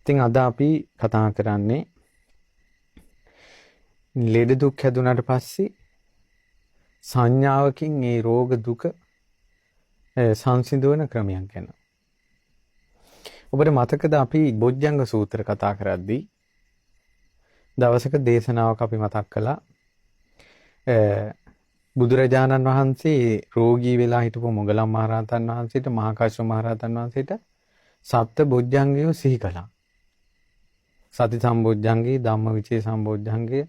ඉතින් අද අපි කතා කරන්නේ ලෙඩ දුක් හැදුනට පස්සේ සංඥාවකින් මේ රෝග දුක සංසිඳවන ක්‍රමයක් ගැන. ඔබට මතකද අපි බොජ්ජංග සූත්‍ර කතා කරද්දී දවසක දේශනාවක් අපි මතක් කළා. බුදුරජාණන් වහන්සේ රෝගී වෙලා හිටපු මොගලන් මහරහතන් වහන්සේට මහා කාශ්‍යප මහරහතන් වහන්සේට සප්ත බොජ්ජංගය සිහි කළා. සති සම්බොජ්ජංගේ, ධම්මවිචේ සම්බොජ්ජංගේ,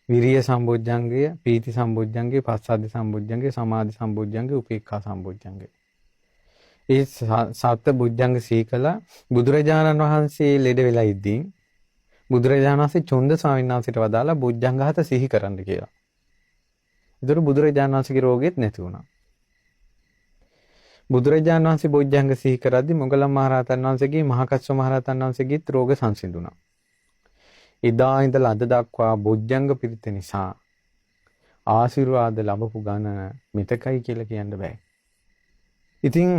විරිය සම්බොජ්ජංගය, පීති සම්බොජ්ජංගේ, පස්සද්ධි සම්බොජ්ජංගේ, සමාධි සම්බොජ්ජංගේ, උපේක්ඛා සම්බොජ්ජංගේ. ඒ සප්ත බොජ්ජංග සිහි කළා. බුදුරජාණන් වහන්සේ ලෙඩ වෙලා ඉද්දී බුදුරජාණන් වහන්සේ චුන්ද ස්වාමීන් වහන්සේට වදාලා බොජ්ජංග හත සිහි කරන්න කියලා. ඒතර බුදුරජාණන් වහන්සේගේ රෝගෙත් නැති වුණා. බුදුරජාණන් වහන්සේ බොජ්ජංග සිහි කරද්දී මොගලන් මහරහතන් වහන්සේගේ මහා කාශ්‍යප මහරහතන් වහන්සේගේත් රෝග සංසිඳුණා. එදා ඉඳලා අද දක්වා බොජ්ජංග පිරිත නිසා ආශිර්වාද ලැබපු ගණන මෙතකයි කියලා කියන්න බෑ. ඉතින්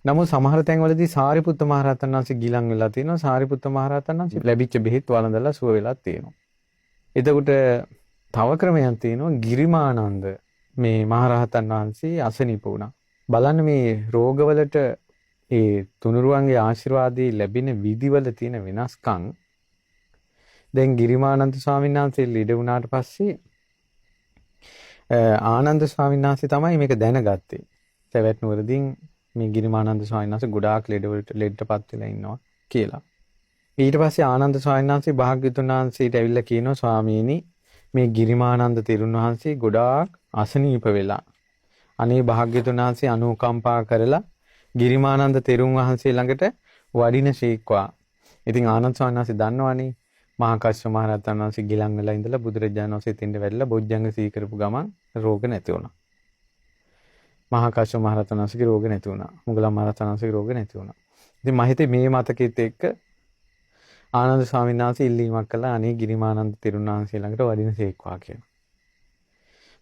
නමුත් සමහර තැන්වලදී සාරිපුත්ත මහරහතන් වහන්සේ ගිලන් වෙලා තියෙනවා. සාරිපුත්ත මහරහතන් වහන්සේ ලැබිච්ච බෙහෙත් වළඳලා සුව වෙලා තියෙනවා. එතකොට තව ක්‍රමයක් තියෙනවා. ගිරිමානන්ද මේ මහරහතන් වහන්සේ අසනීප වුණා. බලන්න මේ රෝගවලට ඒ තුනුරුවන්ගේ ආශිර්වාදයේ ලැබෙන විදිවල තියෙන වෙනස්කම්. දැන් ගිරිමානන්ද ස්වාමීන් වහන්සේ ලෙඩ වුණාට පස්සේ ආනන්ද ස්වාමීන් වහන්සේ තමයි මේක දැනගත්තේ. සවැත් නුවරදීන් මේ ගිරිමානන්ද ස්වාමීන් වහන්සේ ගොඩාක් ලෙඩටපත් වෙලා ඉන්නවා කියලා. ඊට පස්සේ ආනන්ද ස්වාමීන් වහන්සේ භාග්‍යවතුන් වහන්සේට ඇවිල්ලා කියනවා ස්වාමීනි මේ ගිරිමානන්ද තෙරුන් වහන්සේ ගොඩාක් අසනීප වෙලා. අනේ භාග්‍යවතුන් වහන්සේ අනුකම්පා කරලා ගිරිමානන්ද තෙරුන් වහන්සේ ළඟට වඩින ශීක්වා. ඉතින් ආනන්ද ස්වාමීන් වහන්සේ දන්නවනේ මහා කාශ්‍යප මහරහතන් වහන්සේ ගිලන් වෙලා ඉඳලා බුදුරජාණන් වහන්සේ තින්ද වැඩලා බොජ්ජංග සිහි කරපු ගමන් රෝග නැති වුණා. මහා කාශ්‍යප මහරහතන් වහන්සේගේ රෝග නැති වුණා. මොගලන් මහරහතන් වහන්සේගේ රෝග නැති වුණා. ඉතින් මම හිතේ මේ මතකෙත් එක්ක ආනන්ද ස්වාමීන් වහන්සේ ඉල්ලීමක් කළා අනේ ගිරිමානන්ද තෙරුන් වහන්සේ ළඟට වඩින සේක්වා කියලා.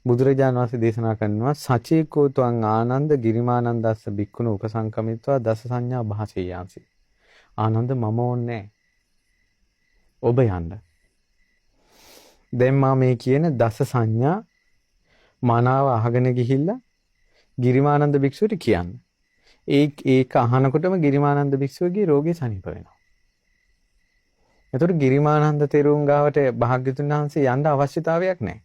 බුදුරජාණන් වහන්සේ දේශනා කරනවා සචේකෝ ත්වං ආනන්ද ගිරිමානන්දස්ස බික්කුණ උපසංකමිත්වා දස සංඥා භාසෙයාසි. ආනන්ද මම ඕනේ ඔබ යන්න. දැන් මා මේ කියන දස සංඥා මනාව අහගෙන ගිහිල්ලා ගිරිමානන්ද භික්ෂුවට කියන්න. ඒක අහනකොටම ගිරිමානන්ද භික්ෂුවගේ රෝගේ සනීප වෙනවා. එතකොට ගිරිමානන්ද තෙරුන් ගාවට භාග්‍යවතුන් වහන්සේ යන්න අවශ්‍යතාවයක් නැහැ.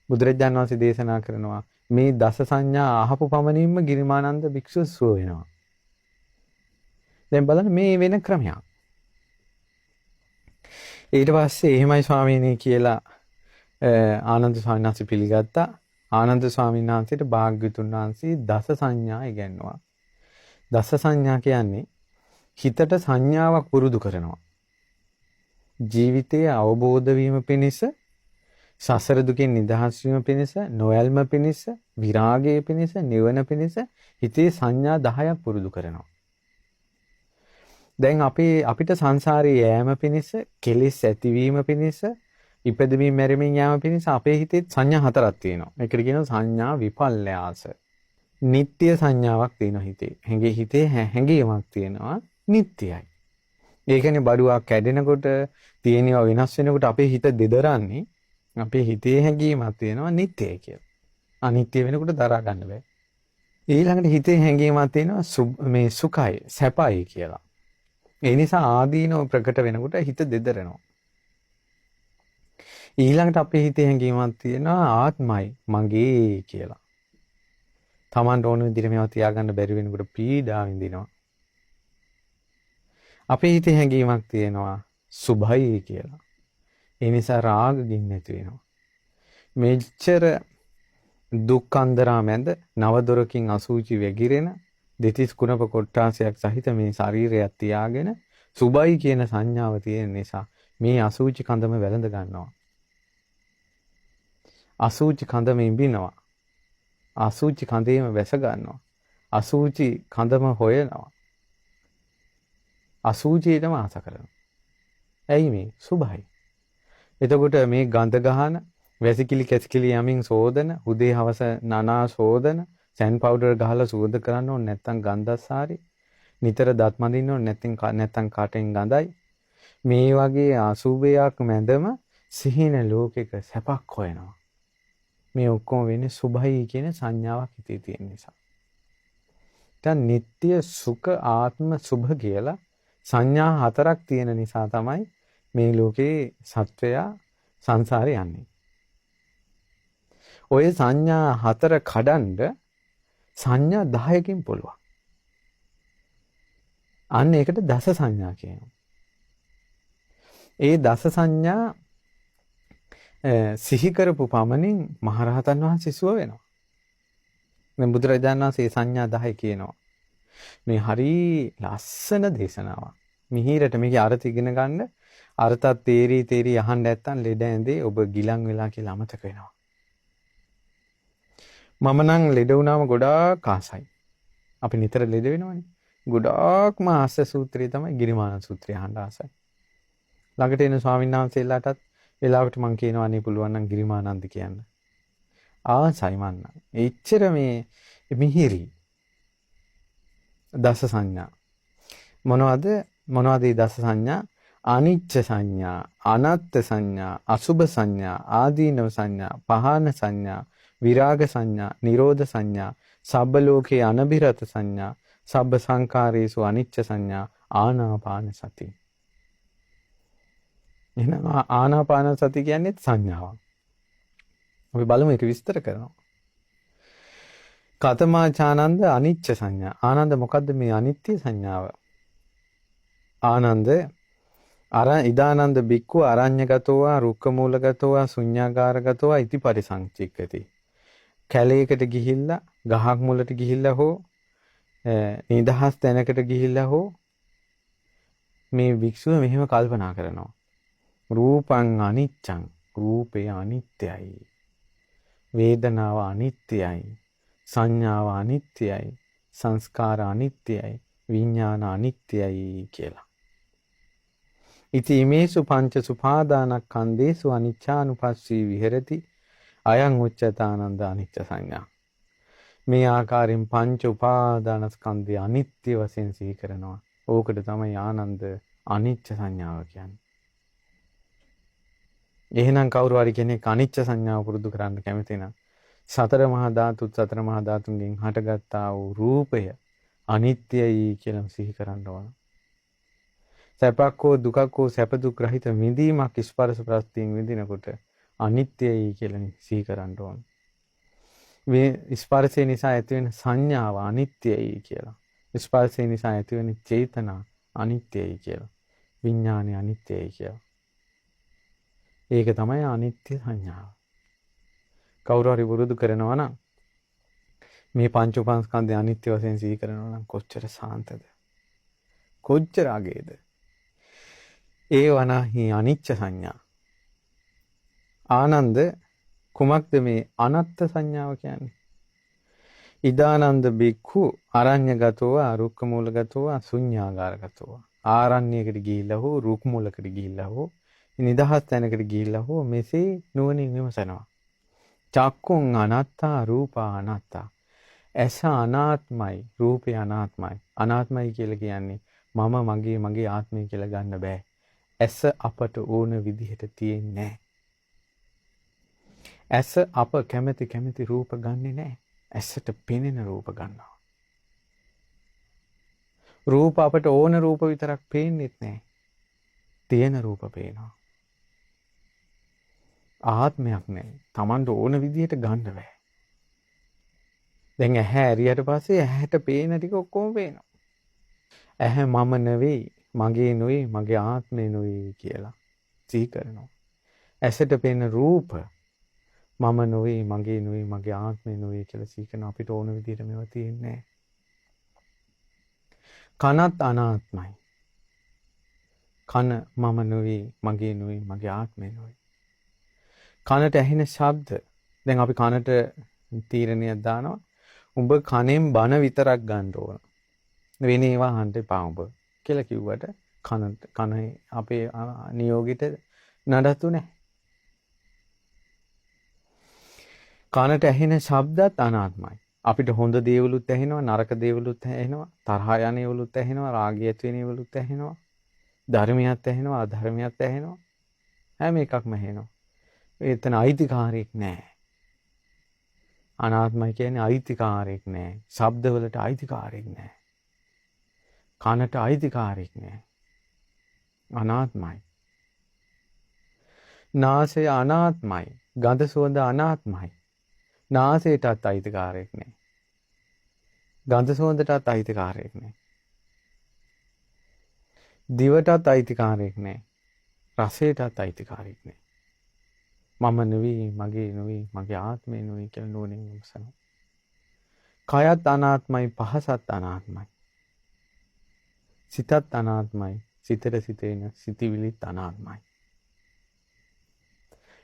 බුදුරජාණන් වහන්සේ දේශනා කරනවා මේ දස සංඥා අහපු පමණින්ම ගිරිමානන්ද භික්ෂුව සුව වෙනවා. දැන් බලන්න මේ වෙන ක්‍රමයක්. ඊට පස්සේ එහෙමයි ස්වාමීනි කියලා ආනන්ද ස්වාමීන් වහන්සේ පිළිගත්තා. ආනන්ද ස්වාමීන් වහන්සේට භාග්‍යවතුන් වහන්සේ දස සංඥා ඉගැන්වුවා. දස සංඥා කියන්නේ හිතට සංඥාවක් පුරුදු කරනවා. ජීවිතයේ අවබෝධ වීම පිණිස, සසර දුකින් නිදහස් වීම පිණිස, නොයල්ම පිණිස, විරාගය පිණිස, නිවන පිණිස හිතේ සංඥා 10ක් පුරුදු කරනවා. දැන් අපිට සංසාරේ යෑම පිණිස, කෙලෙස් ඇතිවීම පිණිස, ඉපදෙමින් මැරෙමින් යාම පිණිස අපේ හිතේ සංඥා 4ක් තියෙනවා. ඒකට කියනවා සංඥා විපල්යාස. නිට්ටය සංඥාවක් තියෙනවා හිතේ. හිතේ හැඟීමක් තියෙනවා නිට්ටයයි. ඒ කියන්නේ බඩුවක් කැඩෙනකොට තියෙනවා වෙනස් වෙනකොට අපේ හිත දෙදරන්නේ අපේ හිතේ හැඟීමක් තියෙනවා නිට්ටයයි කියලා. අනිත්‍ය වෙනකොට දරා ගන්න බෑ. ඊළඟට හිතේ හැඟීමක් තියෙනවා මේ සුඛයි, සැපයි කියලා. ඒ නිසා ආදීනව ප්‍රකට වෙනකොට හිත දෙදරනවා. ඊළඟට අපේ හිතේ හැඟීමක් තියෙනවා ආත්මයි, මගේ කියලා. Tamanට ඕන විදිහට මේවා තියාගන්න බැරි වෙනකොට පීඩා විඳිනවා. අපේ හිතේ හැඟීමක් තියෙනවා සුභයි කියලා. ඒ නිසා රාග ගින්න නැති වෙනවා. මෙච්චර දුක් අන්දරා මැද නවදොරකින් අසූචි වැగిරෙන දෙතිස් කුණප කොට්ටාසයක් සහිත මේ ශරීරයක් තියාගෙන සුභයි කියන සංඥාව තියෙන නිසා මේ අසූචි කඳම වැළඳ ගන්නවා. අසූචි කඳම ඉඹිනවා. අසූචි කඳේම වැස ගන්නවා. අසූචි කඳම හොයනවා. අසූචියටම ආස කරනවා. ඇයි මේ සුභයි. එතකොට මේ ගඳ ගහන වැසිකිලි කැසිකිලි යමින් සෝදන උදේ හවස නනා සෝදන සෑන් පවුඩර් ගහලා සුවඳ කරන්න ඕනේ නැත්නම් ගන්ධස්සාරි නිතර දත් මදින්න ඕනේ නැත්නම් කාටෙන් ගඳයි. මේ වගේ අසුභයක් මැදම සිහින ලෝකෙක සැපක් හොයනවා. මේ ඔක්කොම වෙන්නේ සුභයි කියන සංඥාවක් හිතේ තියෙන නිසා. දැන් නিত্য සුඛ ආත්ම සුභ කියලා සංඥා හතරක් තියෙන නිසා තමයි මේ ලෝකේ සත්වයා සංසාරේ යන්නේ. ඔය සංඥා හතර කඩන්ඩ සංඥා 10කින් පුළුවන්. අන්න ඒකට දස සංඥා කියනවා. ඒ දස සංඥා සිහි කරපු පමණින් මහරහතන් වහන්සේ සුව වෙනවා. මේ බුදුරජාණන් වහන්සේ සංඥා 10 කියනවා. මේ හරි ලස්සන දේශනාවක්. මිහිරට මේකේ අර්ථ ඉගෙන ගන්න අර්ථත් තේරි අහන්න නැත්තම් ලෙඩ ඇඳේ ඔබ ගිලන් වෙලා කියලා අමතක වෙනවා. මම නම් ලෙඩ වුණාම ගොඩාක් ආසයි. අපි නිතර ලෙඩ වෙනවනේ. ගොඩාක්ම ආස සූත්‍රය තමයි ගිරිමාන සූත්‍රය අහන්න ආසයි. ළඟට එන ස්වාමීන් වහන්සේලාටත් වෙලාවට මම කියනවා අනේ පුළුවන් නම් ගිරිමානන්ද කියන්න. ආසයි මන්න. එච්චර මේ මිහිරි දස සංඥා. මොනවද මේ දස සංඥා? අනිච්ච සංඥා, අනත්ත් සංඥා, අසුභ සංඥා, ආදීනව සංඥා, පහාන සංඥා, විරාග සංඥා, නිරෝධ සංඥා, සබ්බ ලෝකේ අනබිරත සංඥා, සබ්බ සංඛාරේසු අනිච්ච සංඥා, ආනාපාන සති. එහෙනම් ආනාපාන සති කියන්නේ සංඥාවක්. අපි බලමු ඒක විස්තර කරනවා. කතමාචානන්ද අනිච්ච සංඥා. ආනන්ද මොකද්ද මේ අනිත්‍ය සංඥාව? ආනන්ද ඉදානන්ද බික්ඛු අරඤ්‍යගතෝවා රුක්කමූලගතෝවා ශුඤ්ඤාගාරගතෝවා ඉති පරිසංචික්කති. කැලේකට ගිහිල්ලා ගහක් මුලට ගිහිල්ලා හෝ නිදහස් තැනකට ගිහිල්ලා හෝ මේ භික්ෂුව මෙහෙම කල්පනා කරනවා. රූපං අනිච්චං, රූපය අනිත්‍යයි. වේදනාව අනිත්‍යයි. සංඥාව අනිත්‍යයි. සංස්කාර අනිත්‍යයි. විඥාන අනිත්‍යයි කියලා. ඉති ඉමේසු පංච සුපාදානස්කන්ධේසු අනිච්චානුපස්සී විහෙරති අයං උච්චතානන්ද අනිච්ච සංඥා. මේ ආකාරයෙන් පංච උපාදානස්කන්ධය අනිත්‍ය වශයෙන් සිහි කරනවා. ඕකට තමයි ආනන්ද අනිච්ච සංඥාව කියන්නේ. එහෙනම් කවුරු හරි කෙනෙක් අනිච්ච සංඥාව පුරුදු කරන්න කැමති නම් සතර මහා ධාතුන්ගෙන් හටගත්තා වූ රූපය අනිත්‍යයි කියලා සිහි කරන්න ඕන. සැපක් හෝ දුකක් හෝ සැප දුක් රහිත විඳීමක් ස්පර්ශ ප්‍රස්තියෙන් විඳිනකොට අනිත්‍යයි කියලා සිහි කරන්න ඕන. මේ ස්පර්ශය නිසා ඇතිවෙන සංඥාව අනිත්‍යයි කියලා. ස්පර්ශය නිසා ඇතිවෙන චේතනා අනිත්‍යයි කියලා. විඥානය අනිත්‍යයි කියලා. ඒක තමයි අනිත්‍ය සංඥාව. කවුරු හරි පුරුදු කරනවා නම් මේ පංච උපාදානස්කන්ධය අනිත්‍ය වශයෙන් සිහි කරනවා නම් කොච්චර සාන්තද? කොච්චර අගේද? ඒ වනාහි අනිච්ච සංඥා. ආනන්ද කුමක්ද මේ අනත්ත් සංඥාව කියන්නේ? ඉදානන්ද බික්ඛු අරඤ්‍යගතෝව රුක්කමූලගතෝව ශුඤ්ඤාගාරගතෝව. ආරණ්‍යයකට ගිහිල්ලා හෝ රුක් මූලකට ගිහිල්ලා හෝ නිදහස් තැනකට ගිහිල්ලා හෝ මෙසේ නුවණින් විමසනවා. චක්කුං අනාත්තා රූපා අනාත්තා. ඇස අනාත්මයි, රූපය අනාත්මයි. අනාත්මයි කියලා කියන්නේ මම මගේ ආත්මය කියලා ගන්න බෑ. ඇස අපට ඕන විදිහට තියෙන්නේ නැහැ. ඇස අප කැමති රූප ගන්නෙ නැහැ. ඇසට පෙනෙන රූප ගන්නවා. රූප අපට ඕන රූප විතරක් පේන්නෙත් නැහැ. තියෙන රූප පේනවා. ආත්මයක් නැහැ. Tamanට ඕන විදිහට ගන්න බෑ. දැන් ඇහැ ඇරියට පස්සේ ඇහැට පේන ටික ඔක්කොම පේනවා. ඇහැ මම නෙවෙයි, මගේ නෙවෙයි, මගේ ආත්මේ නෙවෙයි කියලා සිහි කරනවා. ඇසට පේන රූප මම නෙවෙයි, මගේ නෙවෙයි, මගේ ආත්මේ නෙවෙයි කියලා සිහි කරන අපිට ඕන විදිහට මේවා තියෙන්නේ නැහැ. කනත් අනාත්මයි. කන මම නෙවෙයි, මගේ නෙවෙයි, මගේ ආත්මේ නෙවෙයි. කනට ඇහෙන ශබ්ද දැන් අපි කනට තීරණයක් දානවා. උඹ කනෙන් බන විතරක් ගන්න ඕන. වෙන ඒවා අහන්න එපා උඹ කියලා කිව්වට කන අපේ නියෝගිත නඩත්තු නැහැ. කනට ඇහෙන ශබ්දත් අනාත්මයි. අපිට හොඳ දේවලුත් ඇහෙනවා, නරක දේවලුත් ඇහෙනවා, තරහ යන ඒවලුත් ඇහෙනවා, රාගය ඇති වෙන ඒවලුත් ඇහෙනවා, ධර්මයක් ඇහෙනවා, අධර්මයක් ඇහෙනවා. හැම එකක්ම ඇහෙනවා. එතන අයිතිකාරයෙක් නැහැ. අනාත්මයි කියන්නේ අයිතිකාරයෙක් නැහැ. ශබ්දවලට අයිතිකාරයෙක් නැහැ. කනට අයිතිකාරයෙක් නැහැ. අනාත්මයි. නාසය අනාත්මයි. ගඳ සුවඳ අනාත්මයි. නාසයටත් අයිතිකාරයෙක් නැහැ. ගඳ සුවඳටත් අයිතිකාරයෙක් නැහැ. දිවටත් අයිතිකාරයෙක් නැහැ. රසයටත් අයිතිකාරයෙක් නැහැ. මම නෙවෙයි, මගේ නෙවෙයි, මගේ ආත්මය නෙවෙයි කියලා නුවණින් විමසනවා. කයත් අනාත්මයි, පහසත් අනාත්මයි. සිතත් අනාත්මයි, සිතට සිතේන සිතිවිලිත් අනාත්මයි.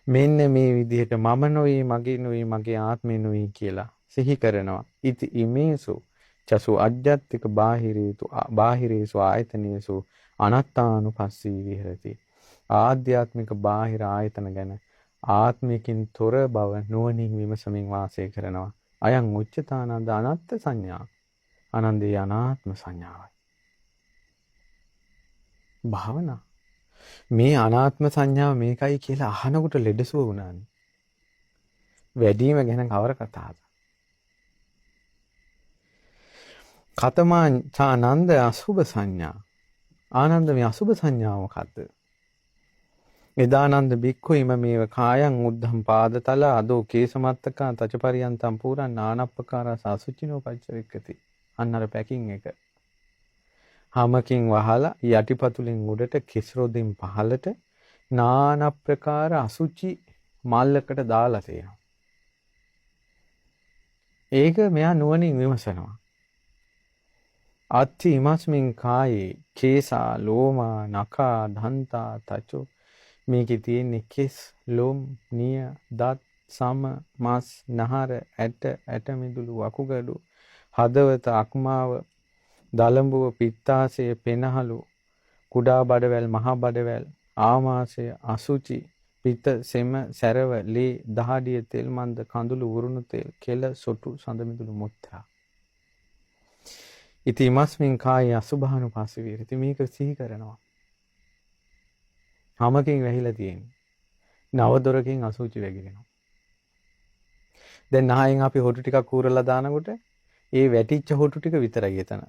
මෙන්න මේ විදිහට මම නෙවෙයි, මගේ නෙවෙයි, මගේ ආත්මය නෙවෙයි කියලා සිහි කරනවා. ඉති ඉමේසු චසු අජ්ජත්තික බාහිරේසු ආයතනේසු අනත්තානුපස්සී විහෙරති. ආධ්‍යාත්මික බාහිර ආයතන ගැන ආත්මයකින් තොර බව නුවණින් විමසමින් වාසය කරනවා. අයං උච්චතානන්ද අනත්ත් සංඥා. ආනන්දේ අනාත්ම සංඥාවයි. භාවනා මේ අනාත්ම සංඥාව මේකයි කියලා අහනකොට ලෙඩසුව වුණානේ. වැඩිම ගැන කවර කතාවද? කතමා චානන්ද අසුභ සංඥා. ආනන්ද මේ අසුභ සංඥාව මොකද්ද? එදානන්ද බික්ඛු ඉමමේව කායං උද්ධම් පාදතල අදෝ කේසමත්තකා තචපරියන්තම් පුරං නානප්පකාර සාසුචිනෝ පච්චවෙක්කති. අන්නර පැකින් එක. හමකින් වහලා යටිපතුලෙන් උඩට කිස්රොදින් පහළට නාන ප්‍රකාර අසුචි මල්ලකට දාලා තියෙනවා. ඒක මෙයා නුවණින් විමසනවා. අත්ථි ඉමස්මින් කායේ කේසා ලෝමා නඛා දන්තා තචෝ මේකේ තියෙන්නේ කෙස් ලොම් නිය දත් සම මස් නහර ඇට මිදුළු වකුගඩු හදවත අක්මාව දලඹුව පිත්තාශය පෙනහළු කුඩා බඩවැල් මහා බඩවැල් ආමාශය අසුචි පිත සෙම සැරව ලේ දහඩිය තෙල් මන්ද කඳුළු උරුණු තෙල් කෙල සොටු සඳ මිදුළු මුත්‍රා. ඉති මස්මින් කාය අසුභානුපස්සී විහෙරති. මේක සිහි කරනවා. හමකින් වැහිලා තියෙන්නේ. නව දොරකින් අසුචි වැగిරෙනවා. දැන් නහයෙන් අපි හොටු ටිකක් කූරලා දානකොට ඒ වැටිච්ච හොටු ටික විතරයි එතන.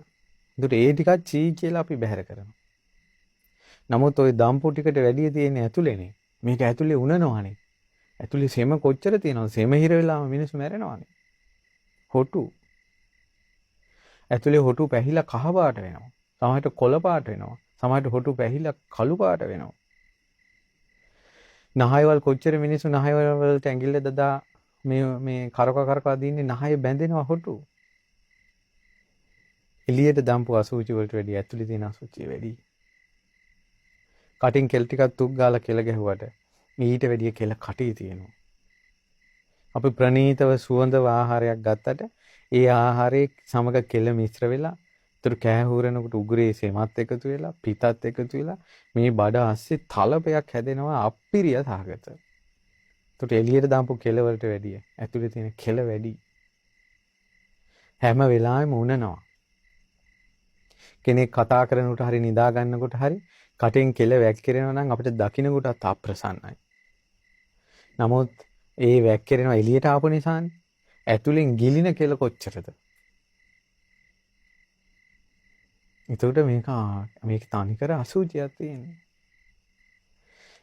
ඒකට ඒ ටිකක් චී කියලා අපි බැහැර කරනවා. නමුත් ওই දම්පු ටිකට වැඩි තියෙන්නේ ඇතුලේනේ. මේක ඇතුලේ උනනවනේ. ඇතුලේ සෙම කොච්චර තියෙනවද? සෙම හිර වෙලාම මිනිස්සු මැරෙනවනේ. හොටු. ඇතුලේ හොටු පැහිලා කහ පාට වෙනවා. සමහරට කොළ පාට වෙනවා. සමහරට හොටු පැහිලා කළු පාට වෙනවා. නහයවල් කොච්චර මිනිස්සු නහයවල් වලට ඇඟිල්ල දදා මේ කරකවා දින්නේ නහය බැඳෙනවා හොටු. එළියට දම්පු අසුචි වලට වැඩි ඇතුලේ තියෙන අසුචි වැඩි. කටින් කෙල් ටිකක් තුක් ගාලා කෙල ගැහුවට ඊට වැඩිය කෙල කටේ තියෙනවා. අපි ප්‍රණීතව සුවඳව ආහාරයක් ගත්තට ඒ ආහාරයේ සමග කෙල මිශ්‍ර වෙලා ඒතර කෑහුරනකොට උගුරේ සෙමත් එකතු වෙලා පිතත් එකතු වෙලා මේ බඩ ඇස්සේ තලපයක් හැදෙනවා අප්පිරිය සහගත. ඒතට එළියට දාපු කෙල වලට වැඩිය ඇතුලේ තියෙන කෙල වැඩි. හැම වෙලාවෙම උනනවා. කෙනෙක් කතා කරනකොට හරි නිදා ගන්නකොට හරි කටෙන් කෙල වැක්කිරෙනවා නම් අපිට දකින්නකොටත් අප්‍රසන්නයි. නමුත් ඒ වැක්කිරෙනවා එළියට ආපු නිසානේ. ඇතුලෙන් ගිලින කෙල කොච්චරද? එතකොට මේක තනිකර අසුචියක් තියෙන්නේ.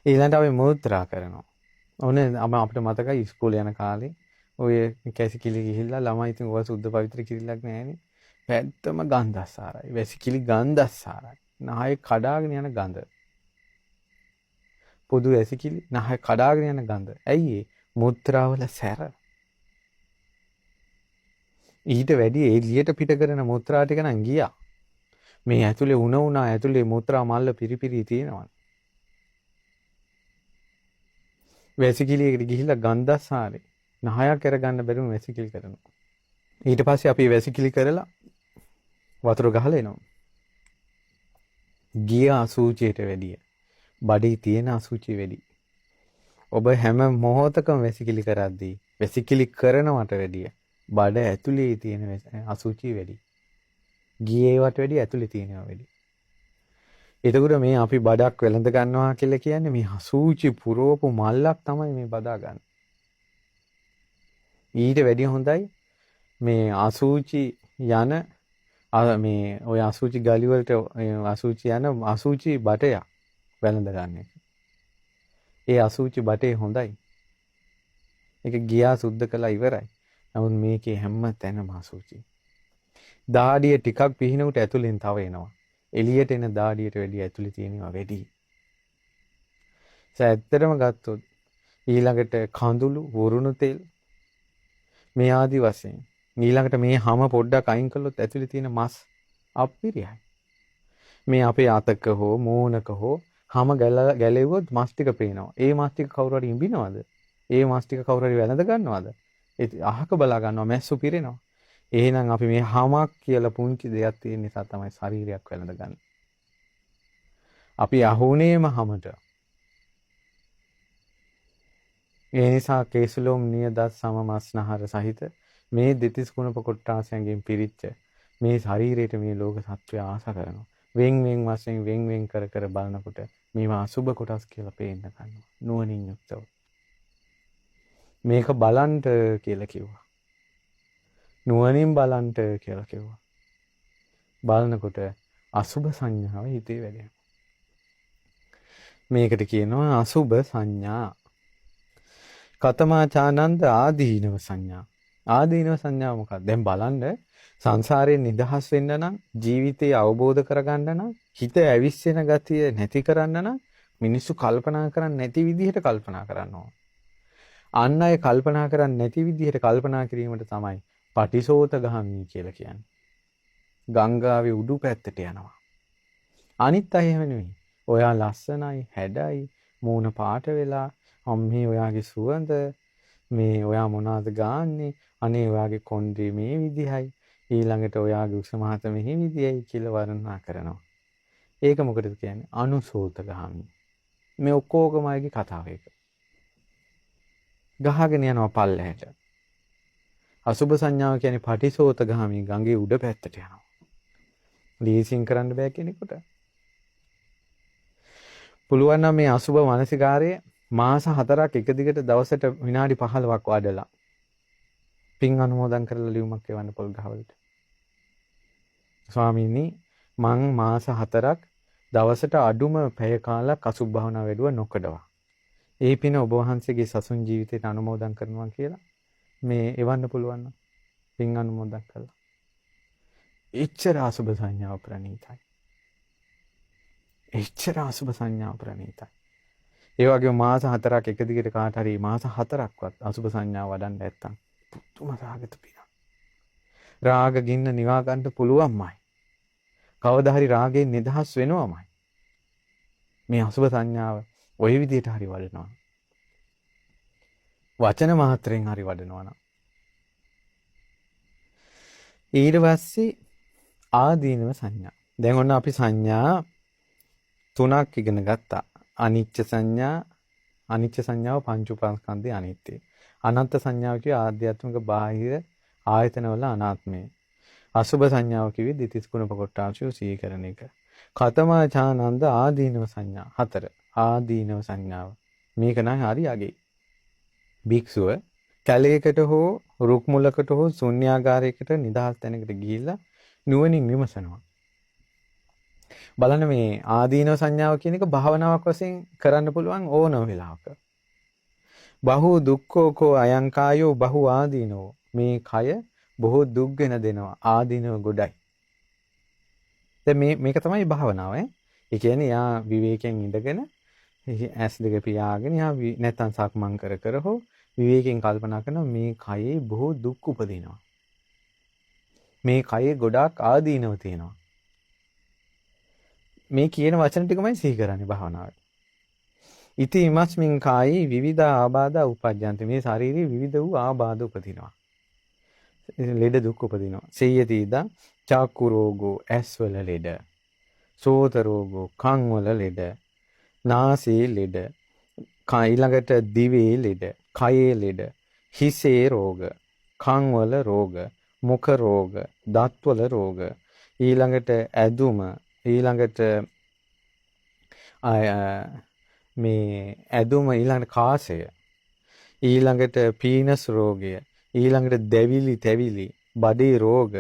ඊළඟට අපි මුත්‍රා කරනවා. ඕනේ අපිට මතකයි ඉස්කෝලේ යන කාලේ ඔය කැසිකිලි ගිහිල්ලා ළමයි ඉතින් ඔය සුද්ධ පවිත්‍ර කිරිල්ලක් නැහැනේ. පැත්තම ගන්ධස්සාරයි. වැසිකිලි ගන්ධස්සාරයි. නහය කඩාගෙන යන ගඳ. පොදු වැසිකිලි නහය කඩාගෙන යන ගඳ. ඇයි ඒ? මුත්‍රාවල සැර. ඊට වැඩි එළියට පිට කරන මුත්‍රා ටික නම් ගියා. මේ ඇතුලේ උණා ඇතුලේ මුත්‍රා මල්ල පිරිපිරි තියෙනවා. වැසිකිළියකට ගිහිල්ලා ගන්ධස්සාරේ නහයක් කරගන්න බැරුව වැසිකිලි කරනවා. ඊට පස්සේ අපි වැසිකිලි කරලා වතුර ගහලා එනවා. ගිය අසුචියට වැඩිය බඩේ තියෙන අසුචි වැඩි. ඔබ හැම මොහොතකම වැසිකිලි කරද්දී වැසිකිලි කරනවට වැඩිය බඩ ඇතුලේ තියෙන අසුචි වැඩි. ගියේවට වැඩි ඇතුලේ තියෙනවා වැඩි. එතකොට මේ අපි බඩක් වෙළඳ ගන්නවා කියලා කියන්නේ මේ අසුචි පුරවපු මල්ලක් තමයි මේ බදා ගන්න. ඊට වැඩි හොඳයි මේ අසුචි යන මේ ඔය අසුචි ගලි වලට අසුචි යන අසුචි බටයක් වෙළඳ ගන්න එක. ඒ අසුචි බටේ හොඳයි. ඒක ගියා සුද්ධ කළා ඉවරයි. නමුත් මේකේ හැම තැනම අසුචි. දාඩිය ටිකක් පිහිනුට ඇතුලෙන් තව එනවා. එළියට එන දාඩියට වැඩි ඇතුලේ තියෙනවා වැඩි. ඇත්තටම ගත්තොත් ඊළඟට කඳුළු, වරුණු තෙල් මේ ආදි වශයෙන් ඊළඟට මේ හැම පොඩ්ඩක් අයින් කළොත් ඇතුලේ තියෙන මස් අප්පිරියයි. මේ අපේ අතක හෝ මූණක හෝ හැම ගැලෙව්වොත් මස් ටික පේනවා. ඒ මස් ටික කවුරු හරි ඉඹිනවද? ඒ මස් ටික කවුරු හරි වැළඳ ගන්නවද? ඒ අහක බලා ගන්නවා මැස්සු පිරෙනවා. එහෙනම් අපි මේ හැමක් කියලා පුංචි දෙයක් තියෙන නිසා තමයි ශරීරයක් වැළඳ ගන්න. අපි අහුනේම හැමට. ඒ නිසා කේසුලොම් නියදත් සම මස්නහර සහිත මේ දෙතිස් කුණප කොට්ටාසයන්ගෙන් පිරිච්ච මේ ශරීරයට මේ ලෝක සත්වය ආස කරනවා. වෙන් වශයෙන් වෙන් කර බලනකොට මේවා අසුබ කොටස් කියලා පේන්න ගන්නවා. නුවණින් යුක්තව. මේක බලන්ට කියලා කිව්වා. නුවණින් බලන්ට කියලා කිව්වා. බලනකොට අසුබ සංඥාව හිතේ වැඩෙනවා. මේකට කියනවා අසුබ සංඥා. කතමාචානන්ද ආදීනව සංඥා. ආදීනව සංඥාව මොකක්ද? දැන් බලන්න සංසාරයෙන් නිදහස් වෙන්න නම් ජීවිතය අවබෝධ කරගන්න නම් හිත ඇවිස්සෙන ගතිය නැති කරන්න නම් මිනිස්සු කල්පනා කරන්නේ නැති විදිහට කල්පනා කරන්න ඕන. අන් අය කල්පනා කරන්නේ නැති විදිහට කල්පනා කිරීමට තමයි පටිසෝතගාමී කියලා කියන්නේ. ගංගාවේ උඩු පැත්තට යනවා. අනිත් අය එහෙම නෙවෙයි. ඔයා ලස්සනයි, හැඩයි, මූණ පාට වෙලා, අම්මේ ඔයාගේ සුවඳ, මේ ඔයා මොනවද ගාන්නේ? අනේ ඔයාගේ කොණ්ඩේ මේ විදිහයි. ඊළඟට ඔයාගේ උස මහත මෙහි විදියයි කියලා වර්ණනා කරනවා. ඒක මොකටද කියන්නේ? අනුසෝතගාමී. මේ ඔක්කොගම අයගේ කතාව ඒක. ගහගෙන යනවා පල්ලෙහැට. අසුබ සංඥාව කියන්නේ පටිසෝතගාමී ගඟේ උඩ පැත්තට යනවා. ලීසින් කරන්න බෑ කෙනෙකුට. පුළුවන් නම් මේ අසුබ මානසිකාරයේ මාස 4ක් එක දිගට දවසට විනාඩි 15ක් වඩලා පින් අනුමෝදන් කරලා ලියුමක් එවන්න පොල් ගහවලට. ස්වාමීනි මං මාස 4ක් දවසට අඩුම පැය කාලක් අසුබ භාවනා වැඩුවා නොකඩවා. ඒ පින ඔබ වහන්සේගේ සසුන් ජීවිතයට අනුමෝදන් කරනවා කියලා මේ එවන්න පුළුවන් නම් පින් අනුමෝදන් කළා. එච්චර අසුබ සංඥාව ප්‍රණීතයි. එච්චර අසුබ සංඥාව ප්‍රණීතයි. ඒ වගේම මාස 4ක් එක දිගට කාට හරි මාස 4ක්වත් අසුබ සංඥාව වඩන්න නැත්තම් පුදුම රාගත පින. රාග ගින්න නිවා ගන්න පුළුවන්මයි. කවදා හරි රාගයෙන් නිදහස් වෙනවමයි. මේ අසුබ සංඥාව ওই විදිහට හරි වඩනවා. වචන මාත්‍රෙන් හරි වඩනවා නම්. ඊට පස්සේ ආදීනව සංඥා. දැන් ඔන්න අපි සංඥා 3ක් ඉගෙන ගත්තා. අනිච්ච සංඥා, අනිච්ච සංඥාව පංච උපාස්කන්ධයේ අනිත්‍යය. අනන්ත සංඥාව කිය ආධ්‍යාත්මික බාහිර ආයතනවල අනාත්මය. අසුබ සංඥාව කිව්වේ දිතිස් කුණප කොට්ටාංශය සීකරණ එක. කතමාචානන්ද ආදීනව සංඥා 4. ආදීනව සංඥාව. මේක නම් හරි යගේ. භික්ෂුව කැලයකට හෝ රුක් මුලකට හෝ ශුන්‍යාගාරයකට නිදහස් තැනකට ගිහිල්ලා නුවණින් විමසනවා. බලන්න මේ ආදීනව සංඥාව කියන එක භාවනාවක් වශයෙන් කරන්න පුළුවන් ඕනම වෙලාවක. බහු දුක්ඛෝකෝ අයං කායෝ බහු ආදීනෝ. මේ කය බොහෝ දුක් ගෙන දෙනවා. ආදීනව ගොඩයි. දැන් මේක තමයි භාවනාව ඈ. ඒ කියන්නේ යා විවේකයෙන් ඉඳගෙන ඇස් දෙක පියාගෙන යා නැත්තම් සක්මන් කර හෝ විවේකයෙන් කල්පනා කරනවා මේ කයේ බොහෝ දුක් උපදිනවා. මේ කයේ ගොඩාක් ආදීනව තියෙනවා. මේ කියන වචන ටිකමයි සිහි කරන්නේ භාවනාවට. ඉති ඉමස්මින් කායි විවිධ ආබාධ උපජ්ජන්ති. මේ ශාරීරික විවිධ වූ ආබාධ උපදිනවා. ලෙඩ දුක් උපදිනවා. සේයති ඉදං චක්කු රෝගෝ ඇස්වල ලෙඩ. සෝත රෝගෝ කන් වල ලෙඩ. නාසයේ ලෙඩ. ඊළඟට දිවේ ලෙඩ. කයේ ලෙඩ. හිසේ රෝග. කන් වල රෝග, මුඛ රෝග, දත් වල රෝග, ඊළඟට ඇදුම, ඊළඟට මේ ඇදුම, ඊළඟට කාසය, ඊළඟට පීනස් රෝගය, ඊළඟට දැවිලි තැවිලි, බඩේ රෝග,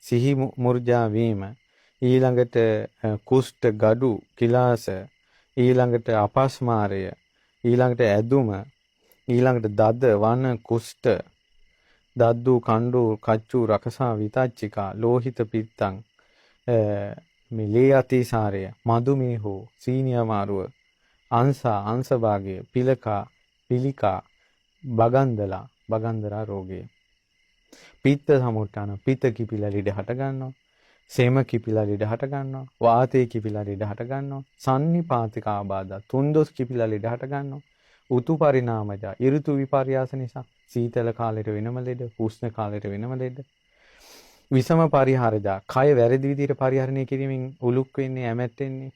සිහි මුර්ජා වීම, ඊළඟට කුෂ්ඨ ගඩු කිලාස, ඊළඟට අපස්මාරය, ඊළඟට ඇදුම, ඊළඟට දද වන කුෂ්ඨ, දද්දු කණ්ඩු කච්චු රකසා විතච්චිකා ලෝහිත පිත්තං, මේ ලේ අතිසාරය, මදුමේහෝ, සීනි අමාරුව, අංශභාගය, පිලකා, පිලිකා, බගන්දලා, බගන්දරා රෝගය. පිත්ත සමුට්ඨාන, පිත කිපිලා ලෙඩ හට ගන්නවා. සෙම කිපිලා ලෙඩ හට ගන්නවා. වාතය කිපිලා ලෙඩ හට ගන්නවා. සන්නිපාතික ආබාධ, තුන්දොස් කිපිලා ලෙඩ හට ගන්නවා. උතු පරිණාමජ, ඍතු විපර්යාස නිසා සීතල කාලෙට වෙනම ලෙඩ, උෂ්ණ කාලෙට වෙනම ලෙඩ. විසම පරිහරජා, කය වැරදි විදිහට පරිහරණය කිරීමෙන් උලුක් වෙන්නේ, ඇමැත් වෙන්නේ,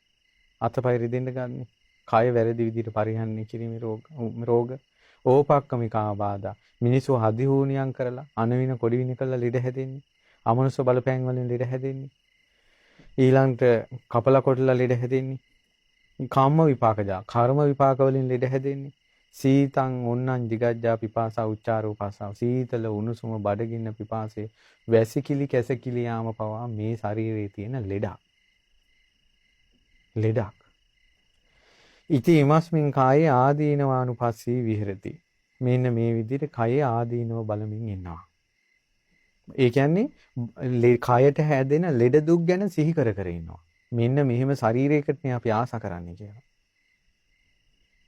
අතපය රිදෙන්න ගන්න. කය වැරදි විදිහට පරිහරණය කිරීමේ රෝග. ඕපක්කමික ආබාධ, මිනිස්සු හදිහූනියම් කරලා අනවින කොඩිවින කරලා ලෙඩ හැදෙන්නේ. අමනුෂ්‍ය බලපෑම් වලින් ලෙඩ හැදෙන්නේ. ඊළඟට කපල කොටලා ලෙඩ හැදෙන්නේ. කම්ම විපාකජා, කර්ම විපාක වලින් ලෙඩ හැදෙන්නේ. සීතං උන්නං දිගජ්ජා පිපාසා උච්චාරෝ පස්සාව, සීතල උණුසුම බඩගින්න පිපාසය, වැසිකිලි කැසකිලි යාම පවා මේ ශරීරයේ තියෙන ලෙඩක්. ඉති ඉමස්මින් කායේ ආදීනවානුපස්සී විහෙරති. මෙන්න මේ විදිහට කයේ ආදීනව බලමින් ඉන්නවා. ඒ කියන්නේ කයට හැදෙන ලෙඩ දුක් ගැන සිහි කර ඉන්නවා. මෙන්න මෙහෙම ශරීරයකට අපි ආස කරන්නේ කියලා.